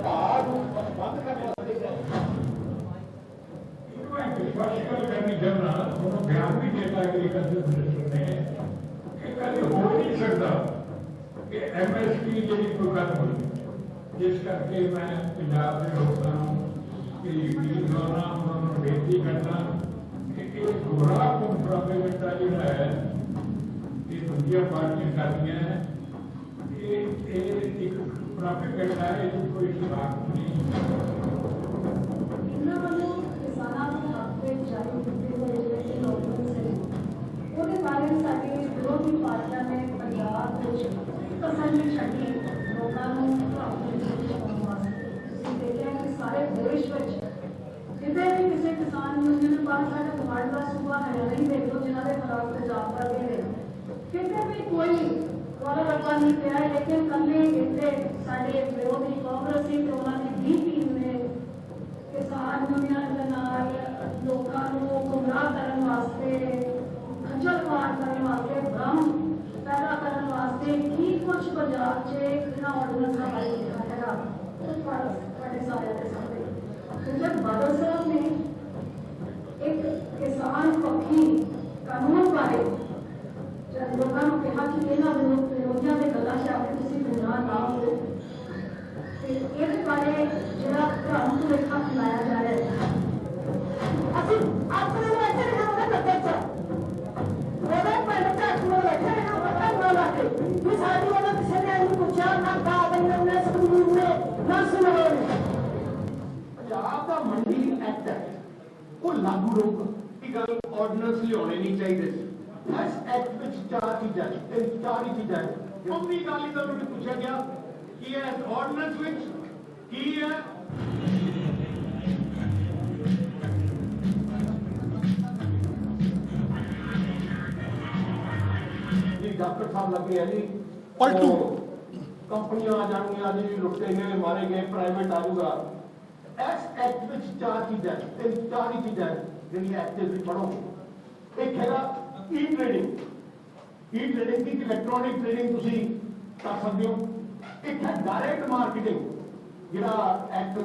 भाव बंद करने वास्ते स्पष्टीकरण करनी चाहना दोनों बयान भी देता एग्रीकल्चर मिनिस्टर ने कि कभी हो नहीं सकता कि एमएसपी जी कोई गल होई जिस करके मैं पंजाब के लोगों की यकीन दिलाना उन्होंने बेनती करना कि ये दोहरा कंप्रोमाइज जोड़ा है ये दूसरी पार्टियां करती हैं ये एक प्रोपेगेंडा है कोई खिलाफ नहीं ਉਹਦੇ ਬਾਰੇ ਸਾਡੇ ਵਿਰੋਧੀ ਪਾਰਟੀਆਂ ਨੇ ਪੰਜਾਬ ਵਿੱਚ ਪਸੰਦ ਛੱਡੀ ਲੋਕਾਂ ਨੂੰ ਪ੍ਰਭਾਵਿਤ ਕਰਨ ਵਾਸਤੇ ਤੁਸੀਂ ਦੇਖਿਆ ਕਿ ਸਾਰੇ ਦੇਸ਼ ਵਿੱਚ ਕਿਤੇ ਵੀ ਕਿਸੇ ਕਿਸਾਨ ਯੂਨੀਅਨ ਬਾਹਰ ਸਾਡਾ ਕਮਾਂਡ ਦਾ ਸੂਬਾ ਹਰਿਆਣਾ ਹੀ ਦੇਖ ਲਓ ਜਿਨ੍ਹਾਂ ਦੇ ਖਿਲਾਫ ਪੰਜਾਬ ਕਰ ਗਏ ਨੇ ਕਿਤੇ ਵੀ ਕੋਈ ਵਾਲਾ ਰੱਬਾ ਨਹੀਂ ਪਿਆ ਲੇਕਿਨ ਕੱਲੇ ਇੱਥੇ ਸਾਡੇ ਵਿਰੋਧੀ ਕਾਂਗਰਸੀ ਤੇ ਉਹਨਾਂ ਦੀ ਵੀ ਟੀਮ ਨੇ ਕਿਸਾਨ ਯੂਨੀਅਨ ਦੇ ਨਾਲ ਲੋਕਾਂ ਨੂੰ ਗੁੰਮਰਾਹ ਕਰਨ ਵਾਸਤੇ खज्जल खुआर करने वास्ते भ्रम पैदा करने वास्ते की कुछ पंजाब च बिना ऑर्डिनेंस का बारे लिखा हैगा सारे के सामने जब बादल साहब ने एक किसान पक्षी कानून बारे जब लोगों को कहा कि इन्होंने विरोधियों के गलों से आपने किसी गुनाह ना हो इस बारे जो भ्रम भुलेखा फैलाया जा रहा है पंजाब का मंडी एक्ट है वो लागू ਰਹੂਗਾ ਇਹ ਗੱਲ ਆਰਡੀਨੈਂਸ ਲਿਆਉਣੇ ਨਹੀਂ ਚਾਹੀਦੇ ਸੀ ਇਸ ਐਕਟ ਵਿੱਚ ਚਾਰ ਚੀਜ਼ਾਂ ਹੀ ਚੀਜ਼ਾਂ ਕੰਪਨੀ ਗਾਲੀ ਦਾ ਮੈਨੂੰ ਪੁੱਛਿਆ ਗਿਆ ਕਿ ਇਸ ਆਰਡੀਨੈਂਸ ਵਿੱਚ ਕੀ ਹੈ डॉक्टर साहब लगे है जी पलटू कंपनियां आ जाएंगी जी लुटे गए मारे गए प्राइवेट आ जाऊगा इस एक्ट में चार चीजें चार ही चीजें जी एक्ट पढ़ो एक है ई ट्रेडिंग की इलेक्ट्रॉनिक ट्रेडिंग कर सकते हो एक है डायरेक्ट मार्केटिंग जो एक्ट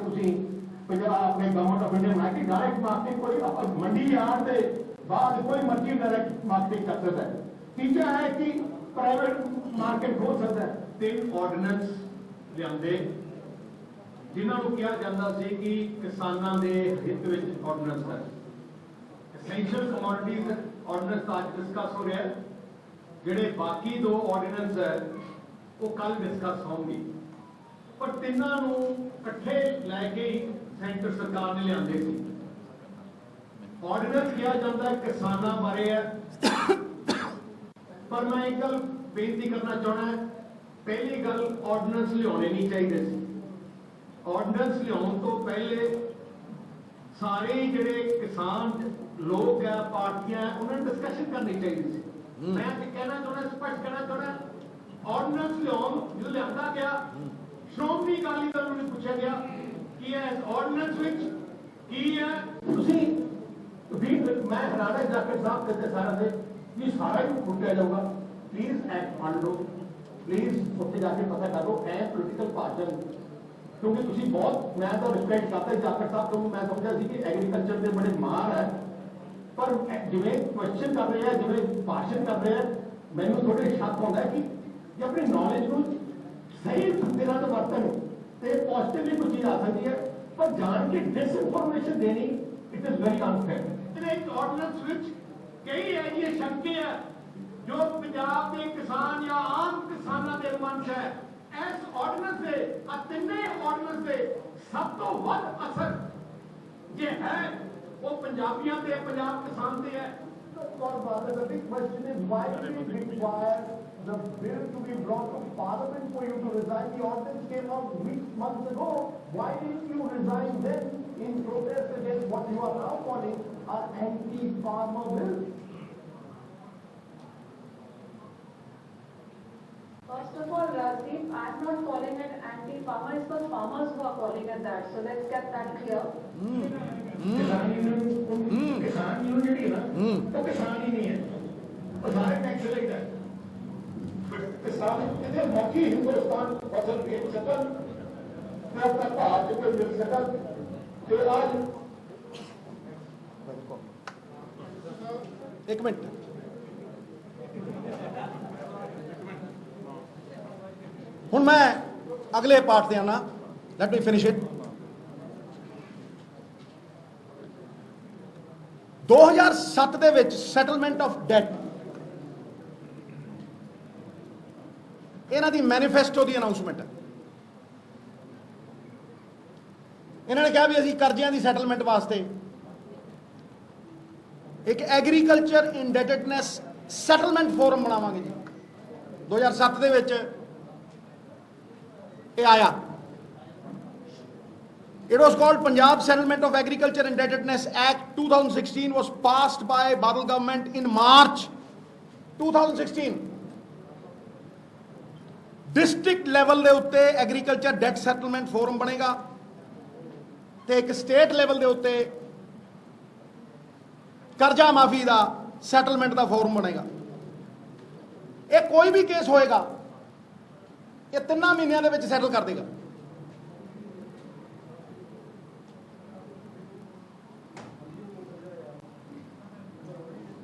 अपने गवर्नमेंट ऑफ इंडिया बनाया कि डायरेक्ट मार्केटिंग कोई मंडी आने के बाद कोई मर्जी डायरेक्ट मार्केटिंग कर सकता है तीसरा है कि प्राइवेट मार्केट हो सकता है तीन ऑर्डिनेंस लियाते जिन्होंने कहा जाता है कि किसानों के हित में ऑर्डिनेंस है एसेंशियल कमोडिटीज ऑर्डिनेंस तो आज डिस्कस हो रहा है जोड़े बाकी दो ऑर्डिनेंस है वो कल डिस्कस होंगे पर तिनों इकट्ठे लैके ही सेंटर सरकार ने लिया ऑर्डिनेंस कहा जाता है किसानों बारे है पर मैं एक गल बेनती करना चाहना है पहली गल ऑर्डिनेंस लियाने नहीं चाहिए ऑर्डिनेंस लियाने तो पहले सारे जिहड़े किसान लोग है पार्टियां उन्होंने डिस्कशन करनी चाहिए मैं कहना चाहना स्पष्ट कहना चाहना ऑर्डिनेंस लियान जो लिया गया श्रोमणी अकाली दल नूं पूछा गया कि इस ऑर्डिनेंस विच की है तुसीं भी मैं हराना डॉक्टर साहब कहते सारा दे ये सारा ही फुटिया जाऊगा प्लीज एक्ट मान लो प्लीज उत्थे जाके पता कर लो ए पोलिटिकल पार्टन क्योंकि तुसी बहुत मैं तो रिस्पेक्ट करता डॉक्टर साहब क्योंकि मैं समझा सी कि एग्रीकल्चर के बड़े मार है पर जिवें क्वेश्चन कर रहे हैं जिवें भाषण कर रहे हैं मैनू थोड़े शक होता है कि अपनी नॉलेज को सही तरीके नाल वरतन ते पॉजिटिवली कुछ चीज आ सकती है पर जान के डिसइंफॉर्मेशन देनी इट इज वेरी अनफेयर इस ऑर्डिनेंस विच कई ऐसी शंके है जो पंजाब के किसान या आम किसानों के मन च है इस ऑर्डिनेंस से तिने ऑर्डिनेंस से सब तो वध असर जो है वो पंजाबियों से पंजाब किसान से है The big question is, why did it require the bill to be brought to Parliament for you to resign? The ordinance came out months ago. Why didn't you resign then in protest against what you are now calling our anti-farmer bill? First of all, Rajdeep, I'm not calling it anti-farmer, it's the farmers who are calling it that. So let's get that clear. किसान union ਜਿਹੜੀ ਹੈ ਨਾ ਉਹ ਕਿਸਾਨ ਹੀ ਨਹੀਂ ਹੈ ਉਹ ਸਾਰੇ ਟੈਕਸ ਲੈਂਦਾ ਹੈ ਕਿਸਾਨ ਇਹਦੇ ਮੌਕੀ ਹਿੰਦੁਸਤਾਨ ਫਸਲ ਵੇਚ ਸਕਣ ਤੇ ਆਪਣਾ ਭਾਅ ਤੇ ਕੋਈ ਮਿਲ ਸਕਣ ਤੇ ਅੱਜ ਇੱਕ ਮਿੰਟ ਹੁਣ ਮੈਂ ਅਗਲੇ ਪਾਰਟ ਤੇ ਆਣਾ ਲੈਟ ਮੀ ਫਿਨਿਸ਼ ਇਟ 2007 ਦੇ ਵਿੱਚ ਸੈਟਲਮੈਂਟ ਆਫ ਡੈਟ ਇਹਨਾਂ ਦੀ ਮੈਨੀਫੈਸਟੋ ਦੀ ਅਨਾਉਂਸਮੈਂਟ ਹੈ ਇਹਨਾਂ ਨੇ ਕਿਹਾ ਵੀ ਅਸੀਂ ਕਰਜ਼ਿਆਂ ਦੀ ਸੈਟਲਮੈਂਟ ਵਾਸਤੇ ਇੱਕ ਐਗਰੀਕਲਚਰ ਇੰਡੈਟਡਨੈਸ ਸੈਟਲਮੈਂਟ ਫੋਰਮ ਬਣਾਵਾਂਗੇ ਜੀ 2007 ਦੇ ਵਿੱਚ ਇਹ ਆਇਆ It was called Punjab Settlement of Agriculture Indebtedness Act 2016 was passed by Badal government in March 2016. District level ਦੇ ਉੱਤੇ agriculture debt settlement forum ਬਣੇਗਾ ਤੇ ਇੱਕ state level ਦੇ ਉੱਤੇ ਕਰਜ਼ਾ ਮਾਫੀ ਦਾ settlement ਦਾ forum ਬਣੇਗਾ ਇਹ ਕੋਈ ਵੀ ਕੇਸ ਹੋਏਗਾ ਇਹ 3 ਮਹੀਨਿਆਂ ਦੇ ਵਿੱਚ ਸੈਟਲ ਕਰ ਦੇਗਾ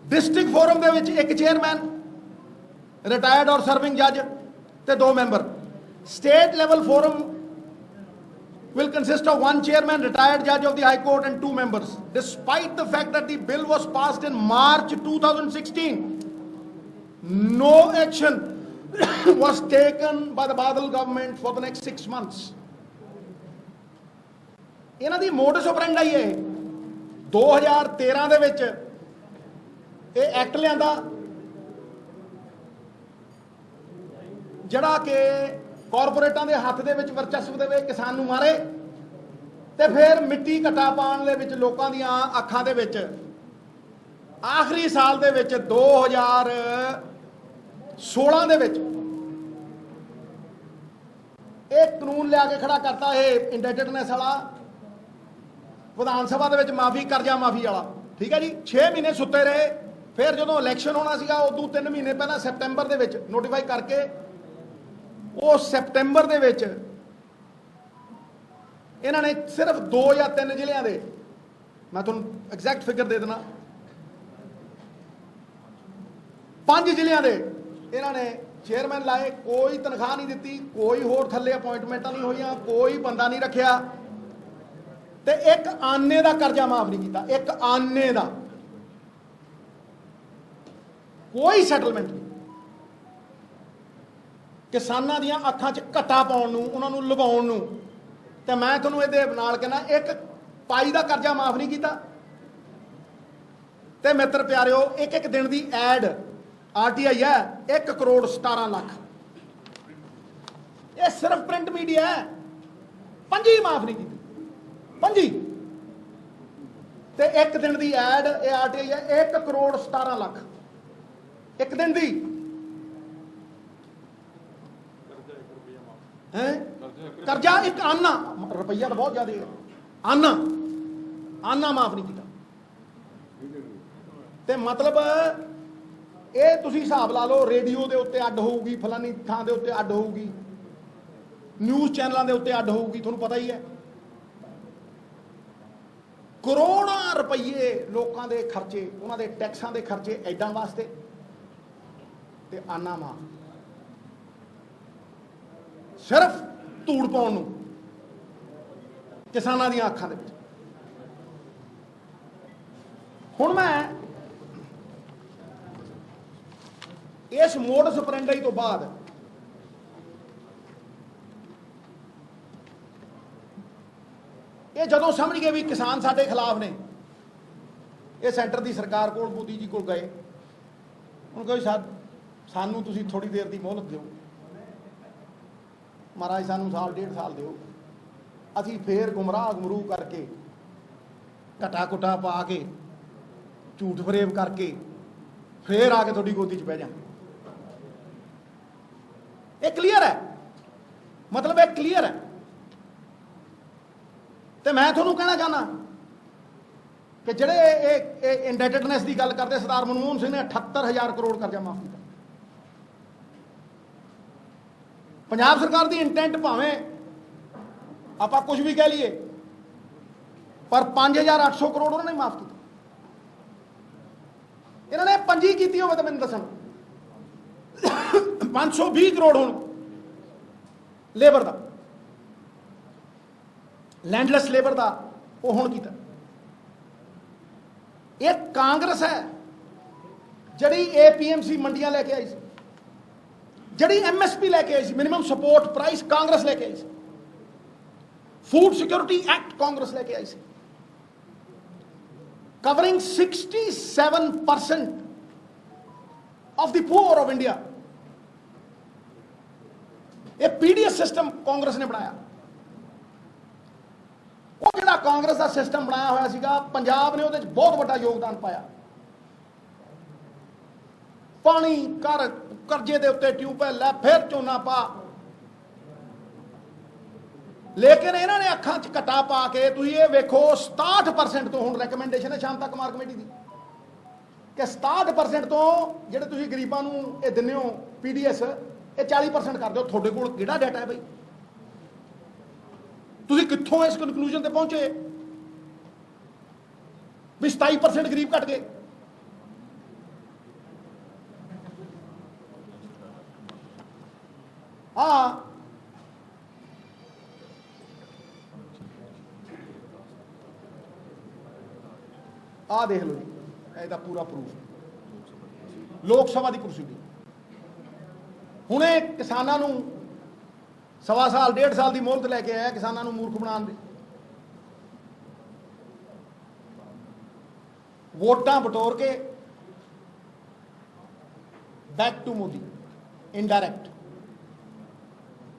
डिस्ट्रिक्ट फोरम ਦੇ ਵਿੱਚ ਇੱਕ ਚੇਅਰਮੈਨ ਰਿਟਾਇਰਡ ਔਰ ਸਰਵਿੰਗ ਜੱਜ ਤੇ 2 member state level forum will consist of 1 chairman retired judge of the high court and 2 members despite the fact that the bill was passed in March 2016 no action was taken by the Badal government for the next 6 months ਇਹਨਾਂ ਦੀ modus operandi ਹੈ 2013 ਦੇ ਵਿੱਚ ਇਹ act ਲਿਆਂਦਾ ਜਿਹੜਾ ਕਿ ਕਾਰਪੋਰੇਟਾਂ ਦੇ ਹੱਥ ਦੇ ਵਿੱਚ ਵਰਚਸਵ ਦੇਵੇ ਕਿਸਾਨ ਨੂੰ ਮਾਰੇ ਤੇ ਫਿਰ ਮਿੱਟੀ ਘਟਾ ਪਾਉਣ ਦੇ ਵਿੱਚ ਲੋਕਾਂ ਦੀਆਂ ਅੱਖਾਂ ਦੇ ਵਿੱਚ ਆਖਰੀ ਸਾਲ ਦੇ ਵਿੱਚ 2016 ਦੇ ਵਿੱਚ ਇਹ ਕਾਨੂੰਨ ਲਿਆ ਕੇ ਖੜਾ ਕਰਤਾ ਇਹ ਇੰਡੈਟਡਨੈਸ ਵਾਲਾ ਵਿਧਾਨ ਸਭਾ ਦੇ ਵਿੱਚ ਮਾਫੀ ਕਰਜ਼ਾ ਮਾਫੀ ਵਾਲਾ ਠੀਕ ਹੈ ਜੀ 6 ਮਹੀਨੇ ਸੁੱਤੇ ਰਹੇ ਫਿਰ ਜਦੋਂ ਇਲੈਕਸ਼ਨ ਹੋਣਾ ਸੀਗਾ ਉਦੋਂ 3 ਮਹੀਨੇ ਪਹਿਲਾਂ ਸੈਪਟੈਂਬਰ ਦੇ ਵਿੱਚ ਨੋਟੀਫਾਈ ਕਰਕੇ ਉਹ ਸੈਪਟੈਂਬਰ ਦੇ ਵਿੱਚ ਇਹਨਾਂ ਨੇ ਸਿਰਫ 2 ਜਾਂ 3 ਜ਼ਿਲ੍ਹਿਆਂ ਦੇ ਮੈਂ ਤੁਹਾਨੂੰ ਐਗਜ਼ੈਕਟ ਫਿਗਰ ਦੇ ਦੇਣਾ 5 ਜ਼ਿਲ੍ਹਿਆਂ ਦੇ ਇਹਨਾਂ ਨੇ ਚੇਅਰਮੈਨ ਲਾਏ ਕੋਈ ਤਨਖਾਹ ਨਹੀਂ ਦਿੱਤੀ ਕੋਈ ਹੋਰ ਥੱਲੇ ਅਪਾਇੰਟਮੈਂਟਾਂ ਨਹੀਂ ਹੋਈਆਂ ਕੋਈ ਬੰਦਾ ਨਹੀਂ ਰੱਖਿਆ ਤੇ ਇੱਕ ਆਨੇ ਦਾ ਕਰਜ਼ਾ ਮਾਫ ਨਹੀਂ ਕੀਤਾ ਇੱਕ ਆਨੇ ਦਾ ਕੋਈ ਸੈਟਲਮੈਂਟ ਨਹੀਂ ਕਿਸਾਨਾਂ ਦੀਆਂ ਅੱਖਾਂ 'ਚ ਘਟਾ ਪਾਉਣ ਨੂੰ ਉਹਨਾਂ ਨੂੰ ਲਵਾਉਣ ਨੂੰ ਤੇ ਮੈਂ ਤੁਹਾਨੂੰ ਇਹਦੇ ਨਾਲ ਕਹਿੰਦਾ ਇੱਕ ਪਾਈ ਦਾ ਕਰਜ਼ਾ ਮਾਫ ਨਹੀਂ ਕੀਤਾ ਤੇ ਮਿੱਤਰ ਪਿਆਰਿਓ ਇੱਕ ਦਿਨ ਦੀ ਐਡ ਆਰਟੀਆਈ ਹੈ 1 ਕਰੋੜ 17 ਲੱਖ ਇਹ ਸਿਰਫ ਪ੍ਰਿੰਟ ਮੀਡੀਆ ਹੈ 5 ਮਾਫ ਨਹੀਂ ਕੀਤੀ 5 ਤੇ ਇੱਕ ਦਿਨ ਦੀ ਐਡ ਇਹ ਆਰਟੀਆਈ ਹੈ 1 ਕਰੋੜ 17 ਲੱਖ ਇੱਕ ਦਿਨ ਦੀ ਹੈ ਕਰਜ਼ਾ ਇੱਕ ਆਨਾ ਰੁਪਈਆ ਤਾਂ ਬਹੁਤ ਜ਼ਿਆਦਾ ਹੈ ਆਨਾ ਮਾਫ ਨਹੀਂ ਕੀਤਾ ਤੇ ਮਤਲਬ ਇਹ ਤੁਸੀਂ ਹਿਸਾਬ ਲਾ ਲਓ ਰੇਡੀਓ ਦੇ ਉੱਤੇ ਅੱਡ ਹੋਊਗੀ ਫਲਾਨੀ ਥਾਂ ਦੇ ਉੱਤੇ ਅੱਡ ਹੋਊਗੀ ਨਿਊਜ਼ ਚੈਨਲਾਂ ਦੇ ਉੱਤੇ ਅੱਡ ਹੋਊਗੀ ਤੁਹਾਨੂੰ ਪਤਾ ਹੀ ਹੈ ਕਰੋੜਾਂ ਰੁਪਏ ਲੋਕਾਂ ਦੇ ਖਰਚੇ ਉਹਨਾਂ ਦੇ ਟੈਕਸਾਂ ਦੇ ਖਰਚੇ ਐਡਾਂ ਵਾਸਤੇ ਤੇ ਆਨਾ ਮਾਫ ਸਿਰਫ ਧੂੜ ਪਾਉਣ ਨੂੰ ਕਿਸਾਨਾਂ ਦੀਆਂ ਅੱਖਾਂ ਦੇ ਵਿੱਚ ਹੁਣ ਮੈਂ ਇਸ ਮੋਡਸ ਆਪਰੈਂਡੀ ਤੋਂ ਬਾਅਦ ਇਹ ਜਦੋਂ ਸਮਝ ਗਏ ਵੀ ਕਿਸਾਨ ਸਾਡੇ ਖਿਲਾਫ ਨੇ ਇਹ ਸੈਂਟਰ ਦੀ ਸਰਕਾਰ ਕੋਲ ਮੋਦੀ ਜੀ ਕੋਲ ਗਏ, ਉਹਨੂੰ ਕਹੋ ਸਾਨੂੰ ਤੁਸੀਂ ਥੋੜੀ ਦੇਰ ਦੀ ਮੋਹਲਤ ਦਿਓ ਮਹਾਰਾਜ, ਸਾਨੂੰ ਸਾਲ ਡੇਢ ਸਾਲ ਦਿਓ, ਅਸੀਂ ਫੇਰ ਗੁੰਮਰਾਹ ਗਮਰੂ ਕਰਕੇ ਘਟਾ ਘੁਟਾ ਪਾ ਕੇ ਝੂਠ ਫਰੇਬ ਕਰਕੇ ਫੇਰ ਆ ਕੇ ਤੁਹਾਡੀ ਗੋਦੀ 'ਚ ਬਹਿ ਜਾਵਾਂਗੇ। ਇਹ ਕਲੀਅਰ ਹੈ, ਮਤਲਬ ਇਹ ਕਲੀਅਰ ਹੈ। ਤੇ ਮੈਂ ਤੁਹਾਨੂੰ ਕਹਿਣਾ ਚਾਹੁੰਦਾ ਕਿ ਜਿਹੜੇ ਇਹ ਇੰਡੈਟਡਨੈਸ ਦੀ ਗੱਲ ਕਰਦੇ, ਸਰਦਾਰ ਮਨਮੋਹਨ ਸਿੰਘ ਨੇ 78,000 ਕਰੋੜ ਕਰਜ਼ਾ ਮਾਫ ਕੀਤਾ। ਪੰਜਾਬ ਸਰਕਾਰ ਦੀ ਇੰਟੈਂਟ ਭਾਵੇਂ ਆਪਾਂ ਕੁਝ ਵੀ ਕਹਿ ਲਈਏ, ਪਰ 5,800 ਕਰੋੜ ਉਹਨਾਂ ਨੇ ਮਾਫ ਕੀਤਾ। ਇਹਨਾਂ ਨੇ ਪੰਜੀ ਕੀਤੀ ਹੋਵੇ ਤਾਂ ਮੈਨੂੰ ਦੱਸਣ। 520 ਕਰੋੜ ਹੁਣ ਲੇਬਰ ਦਾ, ਲੈਂਡਲੈਸ ਲੇਬਰ ਦਾ, ਉਹ ਹੁਣ ਕੀਤਾ। ਇਹ ਕਾਂਗਰਸ ਹੈ ਜਿਹੜੀ APMC ਮੰਡੀਆਂ ਲੈ ਕੇ ਆਈ ਸੀ, ਜਿਹੜੀ MSP ਲੈ ਕੇ ਆਈ ਸੀ, ਮਿਨੀਮਮ ਸਪੋਰਟ ਪ੍ਰਾਈਸ ਕਾਂਗਰਸ ਲੈ ਕੇ ਆਈ ਸੀ, ਫੂਡ ਸਿਕਿਉਰਿਟੀ ਐਕਟ ਕਾਂਗਰਸ ਲੈ ਕੇ ਆਈ ਸੀ, covering 67% of the poor of India। ਇਹ PDS ਸਿਸਟਮ ਕਾਂਗਰਸ ਨੇ ਬਣਾਇਆ। ਉਹ ਜਿਹੜਾ ਕਾਂਗਰਸ ਦਾ ਸਿਸਟਮ ਬਣਾਇਆ ਹੋਇਆ ਸੀਗਾ, ਪੰਜਾਬ ਨੇ ਉਹਦੇ 'ਚ ਬਹੁਤ ਵੱਡਾ ਯੋਗਦਾਨ ਪਾਇਆ। ਪਾਣੀ ਕਰ, ਕਰਜ਼ੇ ਦੇ ਉੱਤੇ ਟਿਊਬਵੈਲ ਲੈ, ਫਿਰ ਝੋਨਾ ਪਾ, ਲੇਕਿਨ ਇਹਨਾਂ ਨੇ ਅੱਖਾਂ 'ਚ ਘਟਾ ਪਾ ਕੇ, ਤੁਸੀਂ ਇਹ ਵੇਖੋ 67% ਤੋਂ ਹੁਣ ਰეკਮੈਂਡੇਸ਼ਨ ਹੈ ਸ਼ਾਮ ਤੱਕ ਮਾਰ ਕਮੇਟੀ ਦੀ ਕਿ 67% ਤੋਂ ਜਿਹੜੇ ਤੁਸੀਂ ਗਰੀਬਾਂ ਨੂੰ ਇਹ ਦਿੰਦੇ ਹੋ PDS, ਇਹ 40% ਕਰ ਦਿਓ। ਤੁਹਾਡੇ ਕੋਲ ਕਿਹੜਾ ਡਾਟਾ ਹੈ ਬਈ? ਤੁਸੀਂ ਕਿੱਥੋਂ ਇਸ ਕਨਕਲੂਜਨ ਤੇ ਪਹੁੰਚੇ ਵੀ 27% ਗਰੀਬ ਘਟ ਗਏ? ਹਾਂ, ਆਹ ਦੇਖ ਲਓ ਜੀ, ਇਹਦਾ ਪੂਰਾ ਪ੍ਰੂਫ ਲੋਕ ਸਭਾ ਦੀ ਪ੍ਰੋਸੀਡਿੰਗ। ਹੁਣੇ ਕਿਸਾਨਾਂ ਨੂੰ ਸਵਾ ਸਾਲ ਡੇਢ ਸਾਲ ਦੀ ਮੋਹਲਤ ਲੈ ਕੇ ਆਇਆ ਕਿਸਾਨਾਂ ਨੂੰ ਮੂਰਖ ਬਣਾਉਣ ਦੀ। ਵੋਟਾਂ ਬਟੋਰ ਕੇ ਬੈਕ ਟੂ ਮੋਦੀ, ਇਨਡਾਇਰੈਕਟ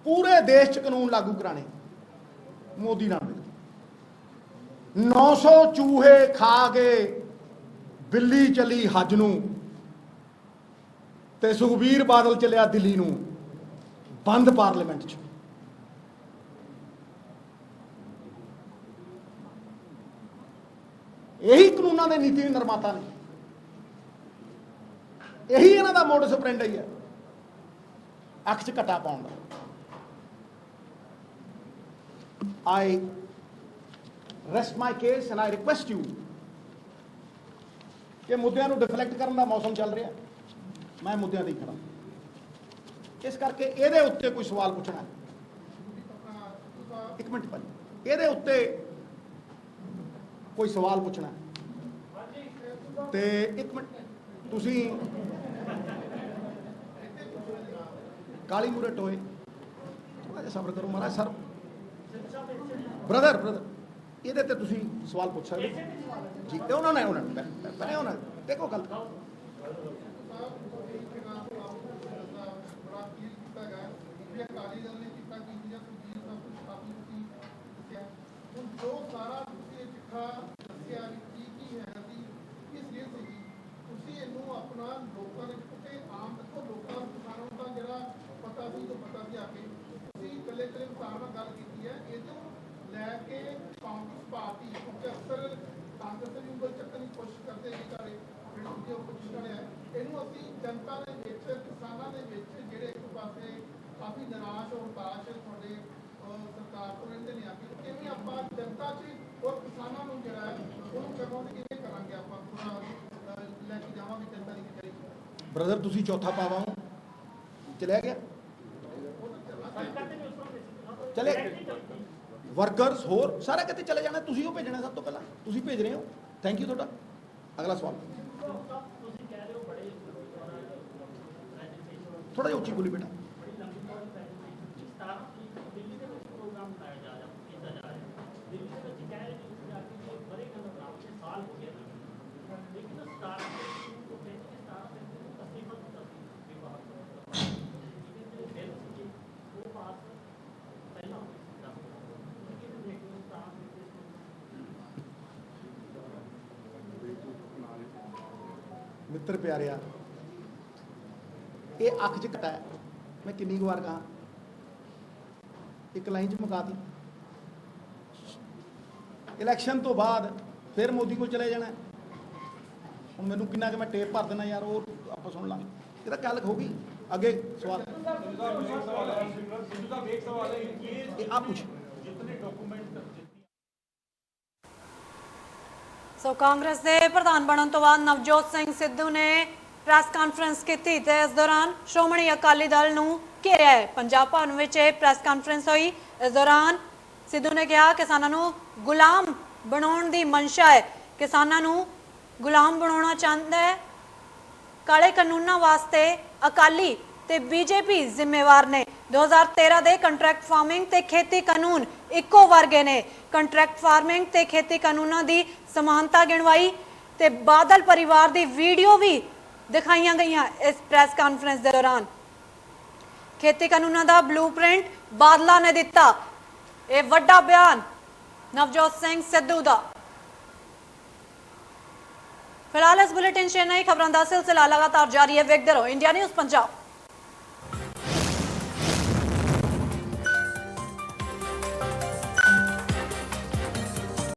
ਪੂਰੇ ਦੇਸ਼ 'ਚ ਕਾਨੂੰਨ ਲਾਗੂ ਕਰਾਣੇ ਮੋਦੀ ਨਾਲ। 900 ਚੂਹੇ ਖਾ ਕੇ ਬਿੱਲੀ ਚਲੀ ਹੱਜ ਨੂੰ ਤੇ ਸੁਖਬੀਰ ਬਾਦਲ ਚੱਲਿਆ ਦਿੱਲੀ ਨੂੰ, ਬੰਦ ਪਾਰਲੀਮੈਂਟ 'ਚ। ਇਹੀ ਕਾਨੂੰਨਾਂ ਦੇ ਨੀਤੀ ਨਿਰਮਾਤਾ ਨੇ, ਇਹੀ ਇਹਨਾਂ ਦਾ ਮੋਡਸ ਆਪਰੈਂਡੀ ਹੈ, ਅੱਖ 'ਚ ਘਟਾ ਪਾਉਣ ਦਾ। I rest my case and I request you ਕਿ ਮੁੱਦਿਆਂ ਨੂੰ ਡਿਫਲੈਕਟ ਕਰਨ ਦਾ ਮੌਸਮ ਚੱਲ ਰਿਹਾ, ਮੈਂ ਮੁੱਦਿਆਂ ਤੇ ਹੀ ਖੜਾ। ਇਸ ਕਰਕੇ ਇਹਦੇ ਉੱਤੇ ਕੋਈ ਸਵਾਲ ਪੁੱਛਣਾ, ਇੱਕ ਮਿੰਟ ਭਾਜੀ, ਇਹਦੇ ਉੱਤੇ ਕੋਈ ਸਵਾਲ ਪੁੱਛਣਾ ਤੇ ਇੱਕ ਮਿੰਟ ਤੁਸੀਂ ਕਾਲੀ ਮੂਰੇ ਟੋਏ, ਥੋੜਾ ਜਿਹਾ ਸਬਰ ਕਰੋ ਮਹਾਰਾਜ। ਸਰ ਬ੍ਰਦਰ ਇਹਦੇ ਤੇ ਤੁਸੀਂ ਸਵਾਲ ਪੁੱਛ ਸਕਦੇ ਜੀ। ਤੇ ਉਹਨਾਂ ਨੇ ਦੇਖੋ ਗੱਲ ਅਕਾਲੀ ਦਲ ਨੇ ਕੀਤਾ ਕੀ ਜਾਂ ਸੁਜੀਤ ਸਾਹਿਬ ਨੂੰ ਸਥਾਪਿਤ ਕੀ ਦੱਸਿਆ। ਹੁਣ ਜੋ ਸਾਰਾ ਤੁਸੀਂ ਇਹ ਚਿੱਠਾ ਦੱਸਿਆ ਵੀ ਕੀ ਹੈ ਜੀ, ਕਿਸ ਲਈ ਸੀ ਤੁਸੀਂ ਇਹਨੂੰ ਆਪਣਾ ਲੋਕਾਂ ਦੇ ਉੱਤੇ ਆਮ ਦੇਖੋ, ਲੋਕਾਂ ਨੂੰ ਕਿਸਾਨਾਂ ਨੂੰ ਤਾਂ ਜਿਹੜਾ ਪਤਾ ਸੀ, ਜੋ ਪਤਾ ਸੀ ਆ ਕੇ ਤੁਸੀਂ ਇਕੱਲੇ ਵਿਚਾਰ ਨਾਲ ਗੱਲ ਕੀਤੀ ਹੈ। ਇਹਨੂੰ ਲੈ ਕੇ ਕਾਂਗਰਸ ਪਾਰਟੀ, ਕਿਉਂਕਿ ਅਕਸਰ ਕਾਂਗਰਸ ਦੀ ਉਂਗਲ ਚੱਕਣ ਦੀ ਕੋਸ਼ਿਸ਼ ਕਰਦੇ ਨੇ ਸਾਰੇ ਜਿਹੜੇ ਓਪੋਜੀਸ਼ਨ ਹੈ, ਇਹਨੂੰ ਅਸੀਂ ਜਨਤਾ ਦੇ ਵਿੱਚ, ਕਿਸਾਨਾਂ ਦੇ ਵਿੱਚ ਜਿਹੜੇ ਇੱਕ ਪਾਸੇ ਕਾਫੀ ਨਿਰਾਸ਼ ਔਰ ਹਤਾਸ਼ ਤੁਹਾਡੇ ਸਰਕਾਰ ਤੋਂ ਰਹਿੰਦੇ ਨੇ, ਆ ਕੇ ਕਿਵੇਂ ਆਪਾਂ ਜਨਤਾ 'ਚ ਔਰ ਕਿਸਾਨਾਂ ਨੂੰ ਜਿਹੜਾ ਹੈ ਉਹਨੂੰ ਕਰਵਾਉਣ ਦੀ ਕਿਵੇਂ ਕਰਾਂਗੇ, ਆਪਾਂ ਪੂਰਾ ਲੈ ਕੇ ਜਾਵਾਂਗੇ ਜਨਤਾ ਦੀ ਕਚਹਿਰੀ। ਬ੍ਰਦਰ ਤੁਸੀਂ ਚੌਥਾ ਪਾਵਾ ਚਲਿਆ ਗਿਆ, ਚਲੇ ਵਰਕਰਸ ਹੋਰ ਸਾਰਾ ਕਿਤੇ ਚਲੇ ਜਾਣਾ, ਤੁਸੀਂ ਉਹ ਭੇਜਣਾ ਸਭ ਤੋਂ ਪਹਿਲਾਂ, ਤੁਸੀਂ ਭੇਜ ਰਹੇ ਹੋ। ਥੈਂਕ ਯੂ ਤੁਹਾਡਾ। ਅਗਲਾ ਸਵਾਲ ਥੋੜਾ ਜਿਹਾ ਉੱਚੀ ਬੋਲੀ ਬੇਟਾ। ਮਿੱਤਰ ਪਿਆਰਿਆ, ਇਹ ਅੱਖ 'ਚ ਘਟਾ ਹੈ। ਮੈਂ ਕਿੰਨੀ ਕੁ ਵਾਰ ਕਹਾਂ, ਇੱਕ ਲਾਈਨ 'ਚ ਮੁਕਾਤੀ। ਇਲੈਕਸ਼ਨ ਤੋਂ ਬਾਅਦ ਫਿਰ ਮੋਦੀ ਕੋਲ ਚਲੇ ਜਾਣਾ। ਹੁਣ ਮੈਨੂੰ ਕਿੰਨਾ ਕਿ ਮੈਂ ਟੇਪ ਭਰ ਦੇਣਾ ਯਾਰ, ਉਹ ਆਪਾਂ ਸੁਣ ਲਾਂਗੇ। ਇਹ ਤਾਂ ਗੱਲ ਹੋ ਗਈ। ਅੱਗੇ ਸਵਾਲ ਇਹ ਆ ਪੁੱਛ। ਸੋ ਕਾਂਗਰਸ ਦੇ ਪ੍ਰਧਾਨ ਬਣਨ ਤੋਂ ਬਾਅਦ ਨਵਜੋਤ ਸਿੰਘ ਸਿੱਧੂ ਨੇ ਪ੍ਰੈਸ ਕਾਨਫਰੰਸ ਕੀਤੀ ਤੇ ਇਸ ਦੌਰਾਨ ਸ਼੍ਰੋਮਣੀ ਅਕਾਲੀ ਦਲ ਨੂੰ ਘੇਰਿਆ ਹੈ। ਪੰਜਾਬ ਭਵਨ ਵਿੱਚ ਇਹ ਪ੍ਰੈਸ ਕਾਨਫਰੰਸ ਹੋਈ। ਇਸ ਦੌਰਾਨ ਸਿੱਧੂ ਨੇ ਕਿਹਾ ਕਿਸਾਨਾਂ ਨੂੰ ਗੁਲਾਮ ਬਣਾਉਣ ਦੀ ਮਨਸ਼ਾ ਹੈ, ਕਿਸਾਨਾਂ ਨੂੰ ਗੁਲਾਮ ਬਣਾਉਣਾ ਚਾਹੁੰਦਾ ਹੈ। ਕਾਲੇ ਕਾਨੂੰਨਾਂ ਵਾਸਤੇ ਅਕਾਲੀ ਤੇ ਬੀਜੇਪੀ ਜ਼ਿੰਮੇਵਾਰ ਨੇ। 2013 ਦੇ ਕੰਟਰੈਕਟ ਫਾਰਮਿੰਗ ਤੇ ਖੇਤੀ ਕਾਨੂੰਨ ਇੱਕੋ ਵਰਗੇ ਨੇ। ਕੰਟਰੈਕਟ ਫਾਰਮਿੰਗ ਤੇ ਖੇਤੀ ਕਾਨੂੰਨਾਂ ਦੀ ਸਮਾਨਤਾ ਗਿਣਵਾਈ ਤੇ ਬਾਦਲ ਪਰਿਵਾਰ ਦੀ ਵੀਡੀਓ ਵੀ ਦਿਖਾਈਆਂ ਗਈਆਂ ਇਸ ਪ੍ਰੈਸ ਕਾਨਫਰੰਸ ਦੇ ਦੌਰਾਨ। ਖੇਤੀ ਕਾਨੂੰਨਾਂ ਦਾ ਬਲੂਪ੍ਰਿੰਟ ਬਾਦਲਾਂ ਨੇ ਦਿੱਤਾ। ਇਹ ਵੱਡਾ ਬਿਆਨ ਨਵਜੋਤ ਸਿੰਘ ਸਿੱਧੂ ਦਾ। ਫਿਲਹਾਲ ਇਸ ਬੁਲੇਟਿਨ 'ਚ ਨਈ ਖਬਰਾਂ ਦਾ ਸਿਲਸਿਲਾ ਲਗਾਤਾਰ ਜਾਰੀ ਹੈ। ਵੇਖਦੇ ਰਹੋ ਇੰਡੀਆ ਨਿਊਜ਼ ਪੰਜਾਬ।